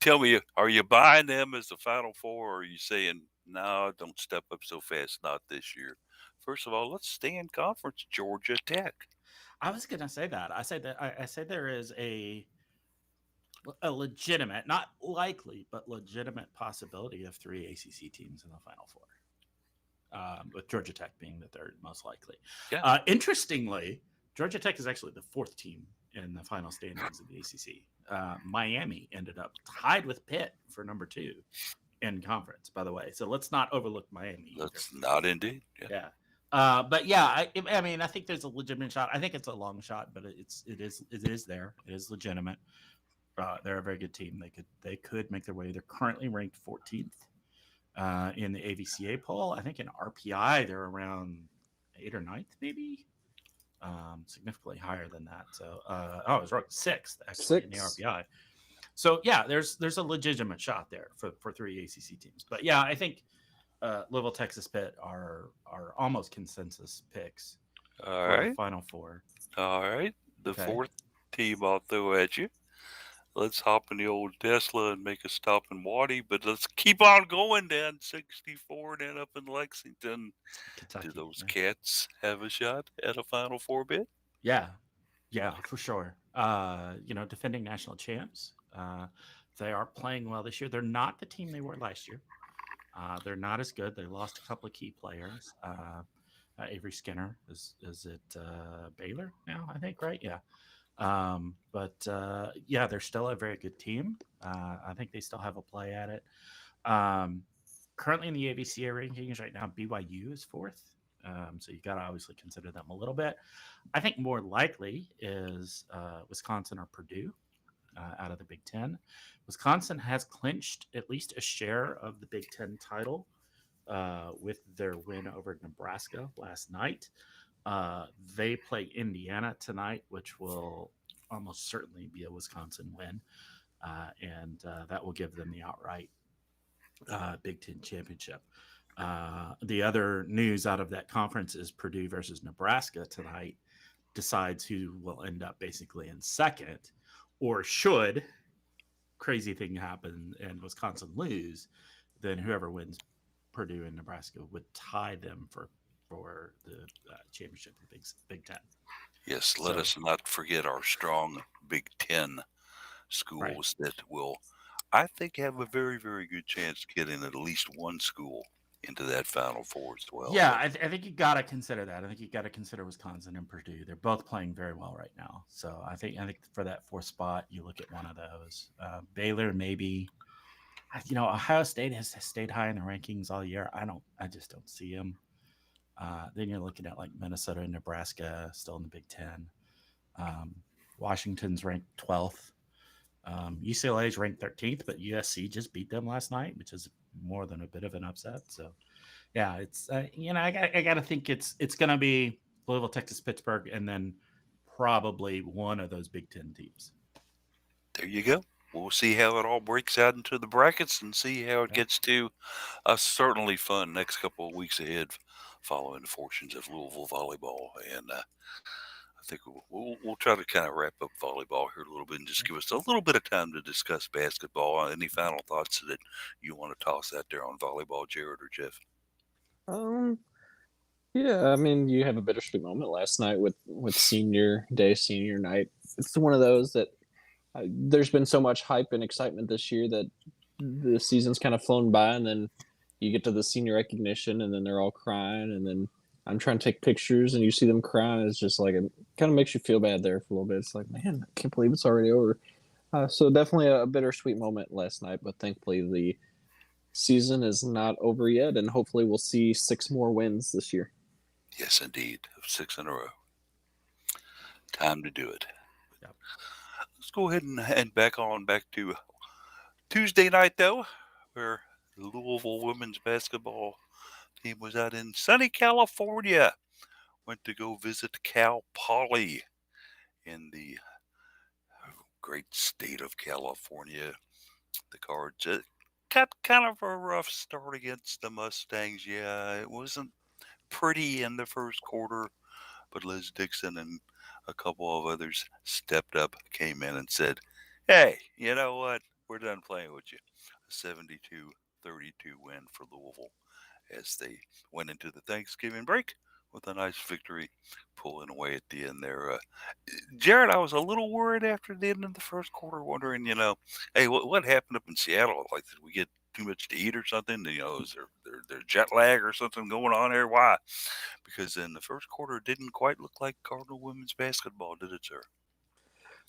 Speaker 1: tell me, are you buying them as the Final Four, or are you saying, no, don't step up so fast, not this year? First of all, let's stay in conference, Georgia Tech.
Speaker 2: I was going to say that. I say there is a legitimate, not likely, but legitimate possibility of 3 ACC teams in the Final Four, with Georgia Tech being the 3rd most likely.
Speaker 1: Yeah.
Speaker 2: Interestingly, Georgia Tech is actually the 4th team in the final standings of the ACC. Miami ended up tied with Pitt for number 2 in conference, by the way. So let's not overlook Miami.
Speaker 1: Let's not indeed.
Speaker 2: Yeah. But yeah, I mean, I think there's a legitimate shot. I think it's a long shot, but it is there. It is legitimate. They're a very good team. They could make their way. They're currently ranked 14th in the AVCA poll. I think in RPI they're around 8th or 9th, maybe. Significantly higher than that. So, I was wrong, 6th actually in the RPI. So yeah, there's a legitimate shot there for 3 ACC teams. But yeah, I think Louisville, Texas, Pitt are almost consensus picks
Speaker 1: All
Speaker 2: for the
Speaker 1: right.
Speaker 2: Final Four.
Speaker 1: All right. The
Speaker 2: Okay.
Speaker 1: fourth team I'll throw at you. Let's hop in the old Tesla and make a stop in Waddy, but let's keep on going down 64 and end up in Lexington.
Speaker 2: Kentucky.
Speaker 1: Do those Cats have a shot at a Final Four bid?
Speaker 2: Yeah, for sure. Defending national champs. They are playing well this year. They're not the team they were last year. They're not as good. They lost a couple of key players. Avery Skinner is it Baylor now? I think, right? Yeah. Yeah, they're still a very good team. I think they still have a play at it. Currently in the AVCA rankings right now, BYU is 4th. So you got to obviously consider them a little bit. I think more likely is Wisconsin or Purdue out of the Big Ten. Wisconsin has clinched at least a share of the Big Ten title with their win over Nebraska last night. They play Indiana tonight, which will almost certainly be a Wisconsin win. And that will give them the outright Big Ten championship. The other news out of that conference is Purdue versus Nebraska tonight decides who will end up basically in second, or should crazy thing happen and Wisconsin lose, then whoever wins Purdue and Nebraska would tie them for the championship of the Big Ten.
Speaker 1: Yes, let us not forget our strong Big Ten schools that will, I think, have a very, very good chance of getting at least one school into that Final Four as well.
Speaker 2: Yeah, I think you got to consider that. I think you got to consider Wisconsin and Purdue. They're both playing very well right now. So I think for that 4th spot, you look at one of those. Baylor, maybe. Ohio State has stayed high in the rankings all year. I just don't see them. Then you're looking at like Minnesota and Nebraska still in the Big Ten. Washington's ranked 12th. UCLA is ranked 13th, but USC just beat them last night, which is more than a bit of an upset. So, yeah, it's I got to think it's going to be Louisville, Texas, Pittsburgh, and then probably one of those Big Ten teams.
Speaker 1: There you go. We'll see how it all breaks out into the brackets and see how it gets to a certainly fun next couple of weeks ahead following the fortunes of Louisville volleyball. And I think we'll try to kind of wrap up volleyball here a little bit and just give us a little bit of time to discuss basketball. Any final thoughts that you want to toss out there on volleyball, Jared or Jeff?
Speaker 3: Yeah, I mean, you have a bittersweet moment last night with senior day, senior night. It's one of those that there's been so much hype and excitement this year that the season's kind of flown by, and then you get to the senior recognition, and then they're all crying, and then I'm trying to take pictures, and you see them crying. It's just like, it kind of makes you feel bad there for a little bit. It's like, man, I can't believe it's already over. So definitely a bittersweet moment last night, but thankfully the season is not over yet, and hopefully we'll see 6 more wins this year.
Speaker 1: Yes, indeed. 6 in a row. Time to do it.
Speaker 2: Yep.
Speaker 1: Let's go ahead and back to Tuesday night, though, where the Louisville women's basketball team was out in sunny California. Went to go visit Cal Poly in the great state of California. The Cards got kind of a rough start against the Mustangs. Yeah, it wasn't pretty in the first quarter, but Liz Dixon and a couple of others stepped up, came in and said, hey, you know what? We're done playing with you. A 72-32 win for Louisville as they went into the Thanksgiving break with a nice victory, pulling away at the end there. Jared, I was a little worried after the end of the first quarter, wondering, hey, what happened up in Seattle? Like, did we get too much to eat or something? Is there jet lag or something going on there? Why? Because in the first quarter, it didn't quite look like Cardinal women's basketball, did it, sir?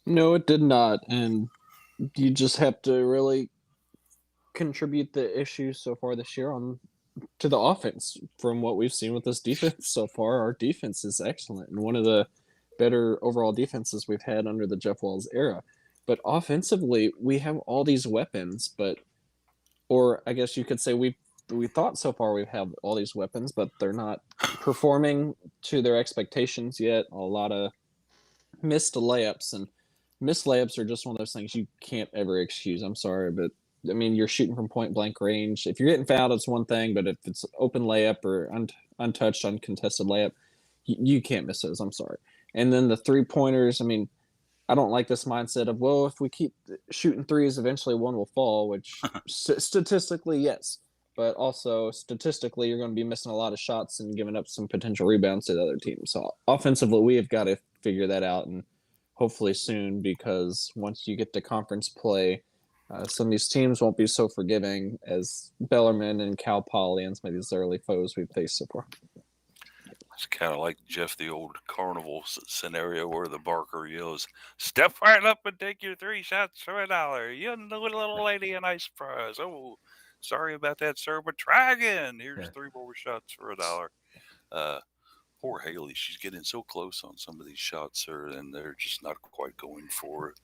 Speaker 3: No, it did not. And you just have to really contribute the issues so far this year on to the offense. From what we've seen with this defense so far, our defense is excellent and one of the better overall defenses we've had under the Jeff Wells era. But offensively, we have all these weapons, or I guess you could say we thought so far we have all these weapons, but they're not performing to their expectations yet. A lot of missed layups, and missed layups are just one of those things you can't ever excuse. I'm sorry, but I mean, you're shooting from point blank range. If you're getting fouled, it's one thing, but if it's open layup or untouched, uncontested layup, you can't miss those. I'm sorry. And then the 3-pointers, I mean, I don't like this mindset of, well, if we keep shooting threes, eventually one will fall, which statistically, yes. But also statistically, you're going to be missing a lot of shots and giving up some potential rebounds to the other team. So offensively, we have got to figure that out, and hopefully soon, because once you get to conference play, some of these teams won't be so forgiving as Bellarmine and Cal Poly and some of these early foes we've faced so far.
Speaker 1: It's kind of like, Jeff, the old carnival scenario where the barker yells, "Step right up and take your 3 shots for $1. You know, little lady, a nice prize. Oh, sorry about that, sir, but try again. Here's 3 more shots for $1." Poor Haley, she's getting so close on some of these shots, sir, and they're just not quite going for it.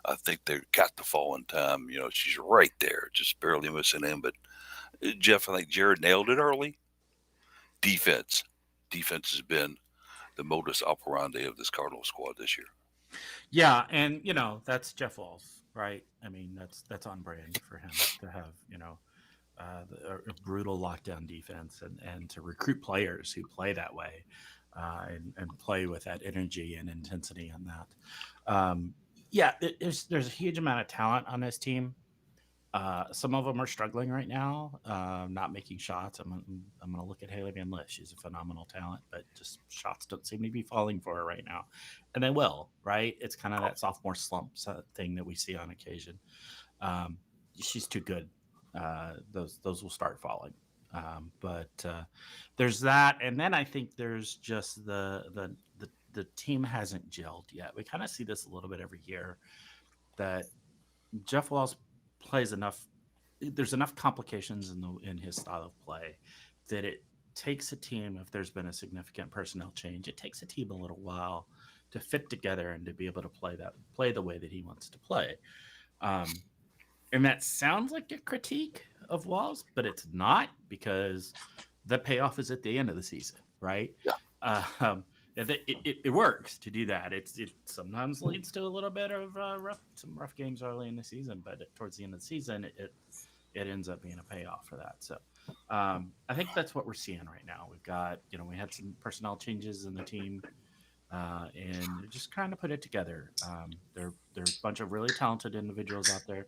Speaker 1: I think they've got to fall in time. You know, she's right there, just barely missing in. But Jeff, I think Jared nailed it early. Defense has been the modus operandi of this Cardinal squad this year.
Speaker 2: Yeah, and that's Jeff Walls, right? I mean, that's on brand for him to have a brutal lockdown defense and to recruit players who play that way and play with that energy and intensity on that. There's a huge amount of talent on this team. Some of them are struggling right now, not making shots. I'm going to look at Haley Van Lith. She's a phenomenal talent, but just shots don't seem to be falling for her right now. And they will, right? It's kind of that sophomore slump thing that we see on occasion. She's too good. Those will start falling. But there's that. And then I think there's just the team hasn't gelled yet. We kind of see this a little bit every year that Jeff Walls plays enough. There's enough complications in his style of play that it takes a team, if there's been a significant personnel change, it takes a team a little while to fit together and to be able to play the way that he wants to play. And that sounds like a critique of Walls, but it's not, because the payoff is at the end of the season, right?
Speaker 1: Yeah.
Speaker 2: It works to do that. It sometimes leads to a little bit of some rough games early in the season, but towards the end of the season, it ends up being a payoff for that. So I think that's what we're seeing right now. We've got, we had some personnel changes in the team, and just kind of put it together. There's a bunch of really talented individuals out there.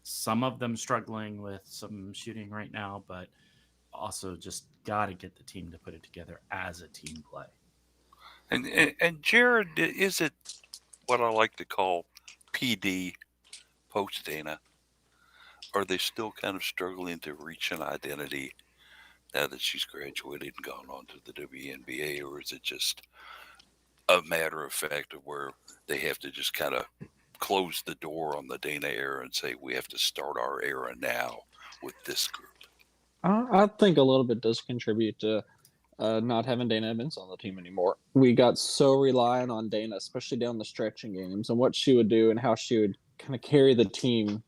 Speaker 2: Some of them struggling with some shooting right now, but also just got to get the team to put it together as a team play.
Speaker 1: And Jared, is it what I like to call PD post Dana? Are they still kind of struggling to reach an identity now that she's graduated and gone on to the WNBA, or is it just a matter of fact of where they have to just kind of close the door on the Dana era and say we have to start our era now with this group?
Speaker 3: I think a little bit does contribute to not having Dana Evans on the team anymore. We got so reliant on Dana, especially down the stretching games, and what she would do and how she would kind of carry the team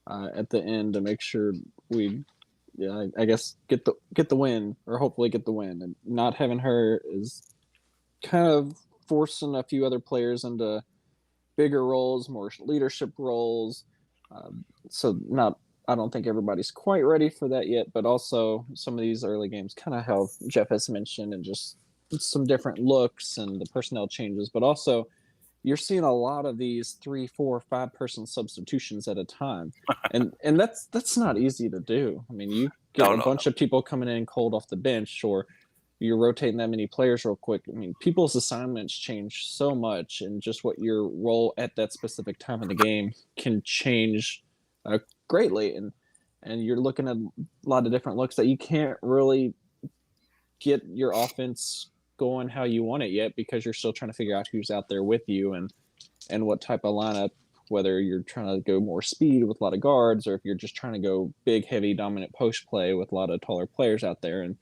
Speaker 3: at the end to make sure we, I guess, get the win, or hopefully get the win. And not having her is kind of forcing a few other players into bigger roles, more leadership roles. I don't think everybody's quite ready for that yet, but also some of these early games kind of how Jeff has mentioned, and just some different looks and the personnel changes, but also you're seeing a lot of these 3, 4, 5 person substitutions at a time. And that's not easy to do. I mean, you get a bunch of people coming in cold off the bench, or you're rotating that many players real quick. I mean, people's assignments change so much, and just what your role at that specific time of the game can change greatly. And you're looking at a lot of different looks that you can't really get your offense going how you want it yet, because you're still trying to figure out who's out there with you and what type of lineup whether you're trying to go more speed with a lot of guards, or if you're just trying to go big, heavy, dominant post play with a lot of taller players out there. And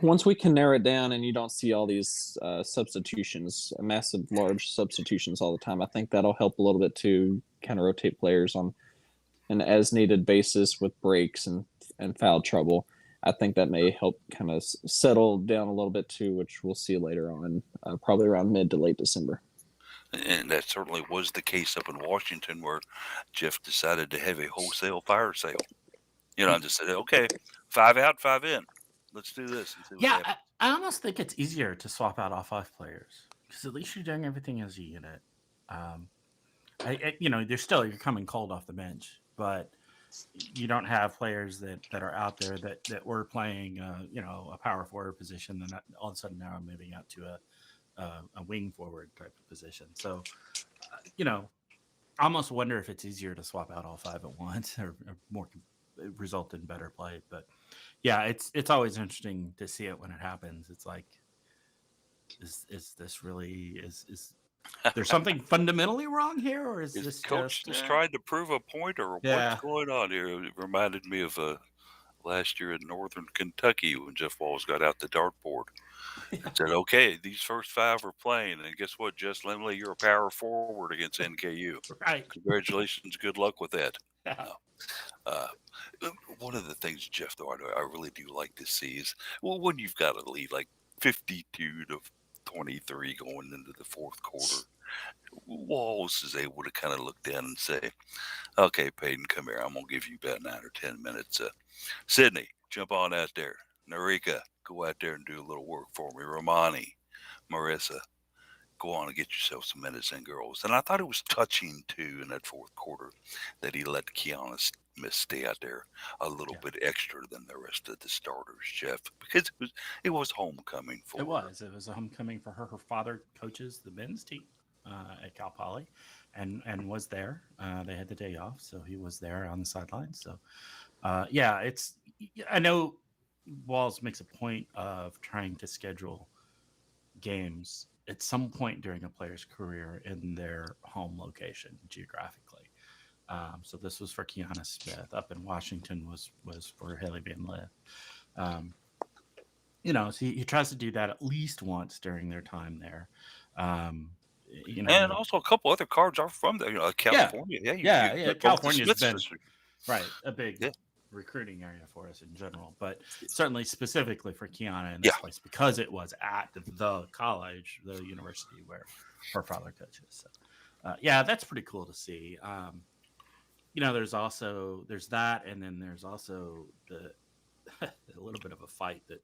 Speaker 3: once we can narrow it down and you don't see all these substitutions, massive, large substitutions all the time, I think that'll help a little bit to kind of rotate players on an as needed basis with breaks and foul trouble. I think that may help kind of settle down a little bit too, which we'll see later on, probably around mid to late December.
Speaker 1: And that certainly was the case up in Washington, where Jeff decided to have a wholesale fire sale. And just said, okay, 5 out, 5 in. Let's do this. And see what happens.
Speaker 2: I almost think it's easier to swap out all 5 players because at least you're doing everything as a unit. You're coming cold off the bench, but you don't have players that are out there that were playing, a power forward position, and all of a sudden now I'm moving out to a wing forward type of position. So, I almost wonder if it's easier to swap out all 5 at once or more result in better play. But yeah, it's always interesting to see it when it happens. It's like, is this really is there's something fundamentally wrong here, or is this
Speaker 1: coach just trying to prove a point, or what's going on here? It reminded me of last year in Northern Kentucky when Jeff Walls got out the dartboard and said, "Okay, these first 5 are playing, and guess what, Jess Lemley, you're a power forward against NKU.
Speaker 2: Right?
Speaker 1: Congratulations, good luck with that."
Speaker 2: Yeah.
Speaker 1: One of the things, Jeff, though, I really do like to see is, when you've got a lead like 52 to 23 going into the fourth quarter, Walls is able to kind of look down and say, "Okay, Peyton, come here. I'm going to give you about 9 or 10 minutes. Sydney, jump on out there. Narika, go out there and do a little work for me. Romani, Marissa, go on and get yourself some minutes in, girls." And I thought it was touching, too, in that fourth quarter that he let Kiana Smith stay out there a little bit extra than the rest of the starters, Jeff, because it was homecoming for her.
Speaker 2: It was a homecoming for her. Her father coaches the men's team at Cal Poly and was there. They had the day off, so he was there on the sidelines. So, I know Walls makes a point of trying to schedule games at some point during a player's career in their home location geographically. So this was for Kiana Smith. Up in Washington was for Haley Van Lith. So he tries to do that at least once during their time there.
Speaker 1: And also a couple other cards are from there. California.
Speaker 2: California's been a big recruiting area for us in general, but certainly specifically for Kiana in this place because it was at the college, the university where her father coaches. So, that's pretty cool to see. There's that, and then there's also a little bit of a fight that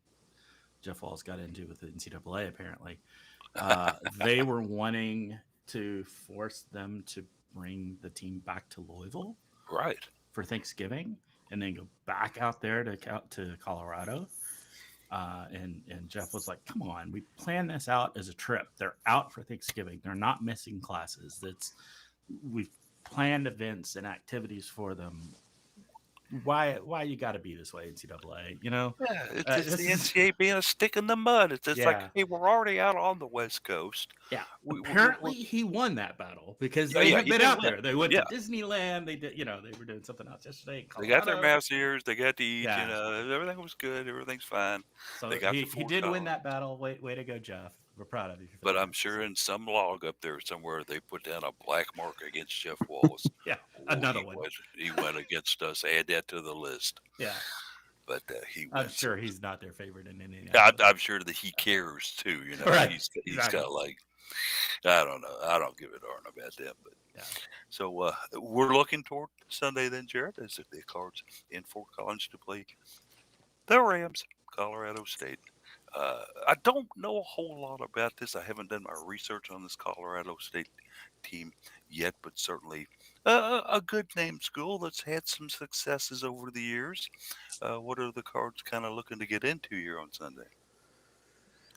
Speaker 2: Jeff Walls got into with the NCAA. Apparently, they were wanting to force them to bring the team back to Louisville,
Speaker 1: right,
Speaker 2: for Thanksgiving, and then go back out there to Colorado. And Jeff was like, "Come on, we planned this out as a trip. They're out for Thanksgiving. They're not missing classes. We've planned events and activities for them. Why you got to be this way, NCAA?
Speaker 1: It's the NCAA being a stick in the mud. It's just like, hey, we're already out on the West Coast."
Speaker 2: Yeah, apparently he won that battle because they have been out there. They went to Disneyland. They did, they were doing something else yesterday.
Speaker 1: They got their mouse ears. They got to eat. Everything was good. Everything's fine.
Speaker 2: So he did win that battle. Way to go, Jeff. We're proud of you.
Speaker 1: But I'm sure in some log up there somewhere they put down a black mark against Jeff Walls.
Speaker 2: Another one.
Speaker 1: He went against us. Add that to the list.
Speaker 2: Yeah.
Speaker 1: But
Speaker 2: I'm sure he's not their favorite in any.
Speaker 1: I'm sure that he cares too.
Speaker 2: Right.
Speaker 1: He's got like, I don't know. I don't give a darn about them. But so we're looking toward Sunday then, Jared, as the Cards in Fort Collins to play the Rams, Colorado State. I don't know a whole lot about this. I haven't done my research on this Colorado State team yet, but certainly a good name school that's had some successes over the years. What are the Cards kind of looking to get into here on Sunday?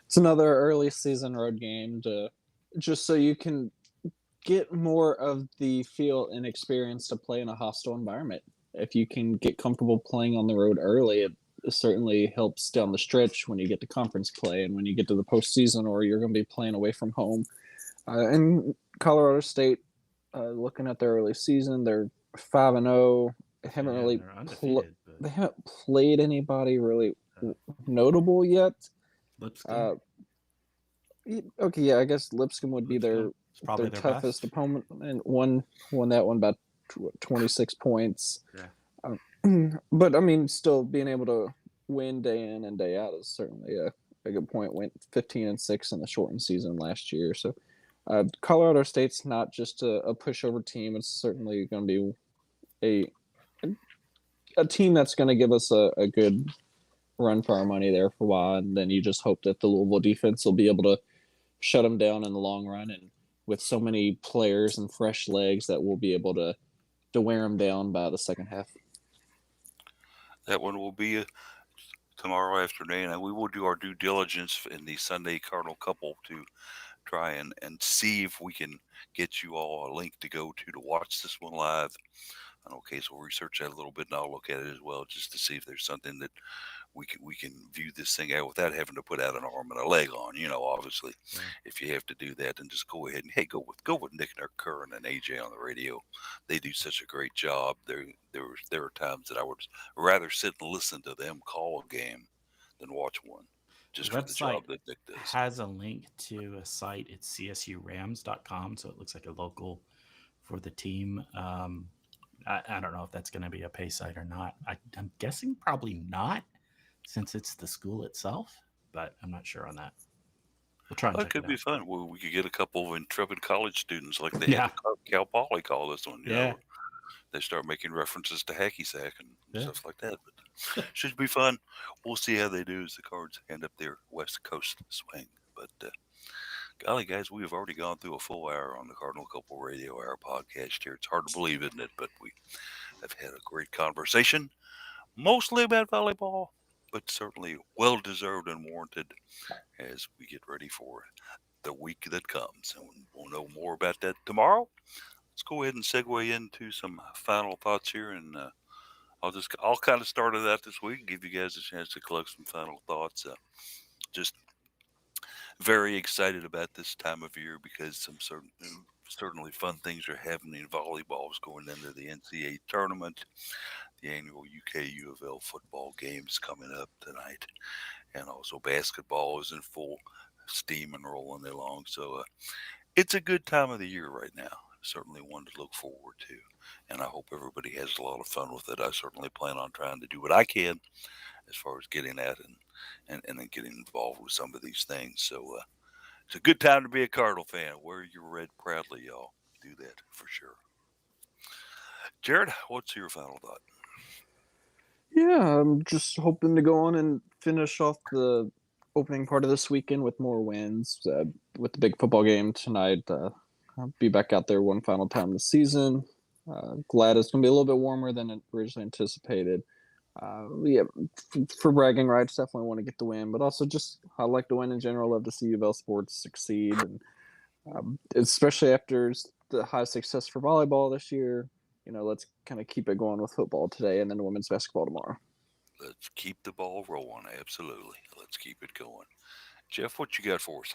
Speaker 3: It's another early season road game just so you can get more of the feel and experience to play in a hostile environment. If you can get comfortable playing on the road early, it certainly helps down the stretch when you get to conference play and when you get to the postseason, or you're going to be playing away from home. And Colorado State Looking at their early season, they're 5-0. Haven't
Speaker 2: Yeah,
Speaker 3: really
Speaker 2: they're undefeated, but
Speaker 3: they haven't played anybody really
Speaker 2: uh,
Speaker 3: notable yet.
Speaker 2: Lipscomb,
Speaker 3: Uh, okay, yeah, I guess Lipscomb would be
Speaker 2: Lipscomb is probably
Speaker 3: their
Speaker 2: their
Speaker 3: toughest
Speaker 2: best.
Speaker 3: opponent, and won that one by 26 points.
Speaker 2: Yeah.
Speaker 3: But I mean, still being able to win day in and day out is certainly a good point. Went 15-6 in the shortened season last year, so Colorado State's not just a pushover team. It's certainly going to be a team that's going to give us a good run for our money there for a while, and then you just hope that the Louisville defense will be able to shut them down in the long run, and with so many players and fresh legs that we'll be able to wear them down by the second half.
Speaker 1: That one will be tomorrow afternoon, and we will do our due diligence in the Sunday Cardinal couple to try and see if we can get you all a link to go to watch this one live. Okay, so we'll research that a little bit, and I'll look at it as well just to see if there's something that we can view this thing out without having to put out an arm and a leg on. Obviously,
Speaker 2: Yeah.
Speaker 1: if you have to do that, then just go ahead and go with Nick Curran and AJ on the radio. They do such a great job. There are times that I would rather sit and listen to them call a game than watch one, just
Speaker 2: The
Speaker 1: for the job
Speaker 2: website
Speaker 1: that Nick does.
Speaker 2: has a link to a site. It's csurams.com, so it looks like a local for the team. I don't know if that's going to be a pay site or not. I'm guessing probably not, since it's the school itself, but I'm not sure on that. We'll try and
Speaker 1: Well, it
Speaker 2: check
Speaker 1: could
Speaker 2: it
Speaker 1: be
Speaker 2: out.
Speaker 1: fun. We could get a couple of intrepid college students like they
Speaker 2: Yeah.
Speaker 1: had Cal Poly call this one.
Speaker 2: Yeah.
Speaker 1: They start making references to hacky sack and
Speaker 2: Yeah.
Speaker 1: stuff like that. But should be fun. We'll see how they do as the Cards end up their West Coast swing. But golly, guys, we have already gone through a full hour on the Cardinal Couple Radio Hour podcast here. It's hard to believe, isn't it? But we have had a great conversation, mostly about volleyball, but certainly well deserved and warranted as we get ready for the week that comes. And we'll know more about that tomorrow. Let's go ahead and segue into some final thoughts here, and I'll kind of start it out this week and give you guys a chance to collect some final thoughts. Just very excited about this time of year because some certainly fun things are happening. Volleyball's going into the NCAA tournament. The annual UK UofL football games coming up tonight, and also basketball is in full steam and rolling along. So it's a good time of the year right now. Certainly one to look forward to, and I hope everybody has a lot of fun with it. I certainly plan on trying to do what I can as far as getting at and then getting involved with some of these things. So it's a good time to be a Cardinal fan. Wear your red proudly, y'all. Do that for sure. Jared, what's your final thought?
Speaker 3: Yeah, I'm just hoping to go on and finish off the opening part of this weekend with more wins. With the big football game tonight, I'll be back out there one final time this season. Glad it's going to be a little bit warmer than originally anticipated. Yeah, for bragging rights, definitely want to get the win, but also just I like to win in general. Love to see UofL sports succeed, and especially after the high success for volleyball this year. Let's kind of keep it going with football today, and then women's basketball tomorrow.
Speaker 1: Let's keep the ball rolling. Absolutely. Let's keep it going. Jeff, what you got for us?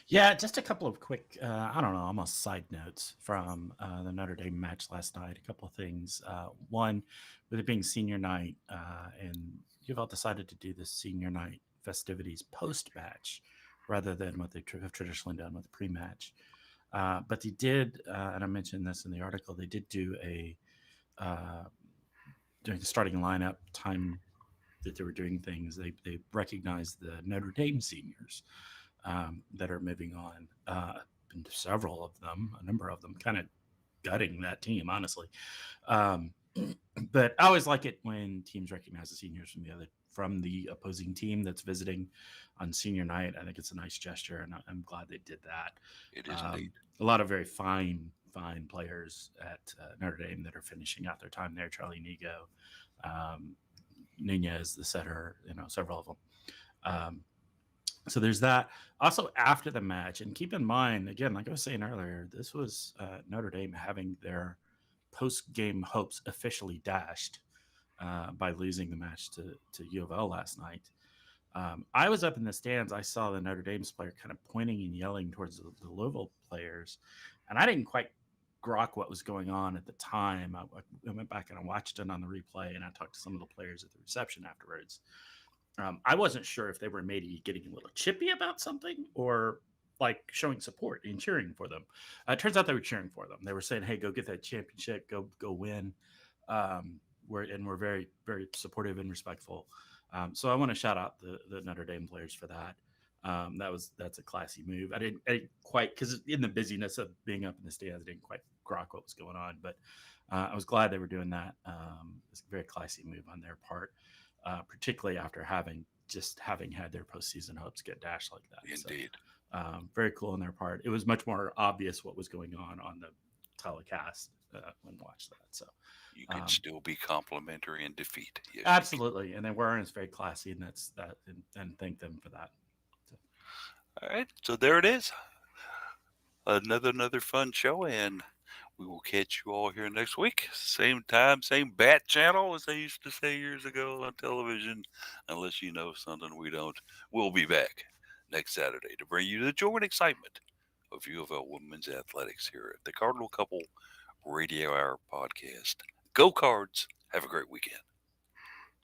Speaker 2: Yeah, just a couple of quick, I don't know, almost side notes from the Notre Dame match last night. A couple of things. One, with it being senior night, and UofL decided to do the senior night festivities post-match rather than what they have traditionally done with pre-match. But they did, and I mentioned this in the article, they did do during the starting lineup time that they were doing things, they recognized the Notre Dame seniors that are moving on. And several of them, a number of them, kind of gutting that team, honestly. But I always like it when teams recognize the seniors from the opposing team that's visiting on senior night. I think it's a nice gesture, and I'm glad they did that.
Speaker 1: It is indeed.
Speaker 2: A lot of very fine players at Notre Dame that are finishing out their time there. Charlie Nigo, Nunez, the setter, several of them. So there's that. Also, after the match, and keep in mind, again, like I was saying earlier, this was Notre Dame having their post-game hopes officially dashed by losing the match to UofL last night. I was up in the stands. I saw the Notre Dame's player kind of pointing and yelling towards the Louisville players, and I didn't quite grok what was going on at the time. I went back and I watched it on the replay, and I talked to some of the players at the reception afterwards. I wasn't sure if they were maybe getting a little chippy about something or like showing support and cheering for them. It turns out they were cheering for them. They were saying, "Hey, go get that championship, go win." We're very very supportive and respectful. So I want to shout out the Notre Dame players for that. That's a classy move. I didn't quite, because in the busyness of being up in the stands, I didn't quite grok what was going on, but I was glad they were doing that. It's a very classy move on their part, particularly after having had their postseason hopes get dashed like that.
Speaker 1: Indeed.
Speaker 2: So, very cool on their part. It was much more obvious what was going on the telecast when watched that. So
Speaker 1: You can still be complimentary in defeat. Yes,
Speaker 2: absolutely, and then Warren is very classy, and that's that, and thank them for that. So.
Speaker 1: All right, so there it is. Another fun show, and we will catch you all here next week. Same time, same bat channel, as they used to say years ago on television. Unless you know something we don't, we'll be back next Saturday to bring you the joy and excitement of UofL women's athletics here at the Cardinal Couple Radio Hour podcast. Go Cards! Have a great weekend.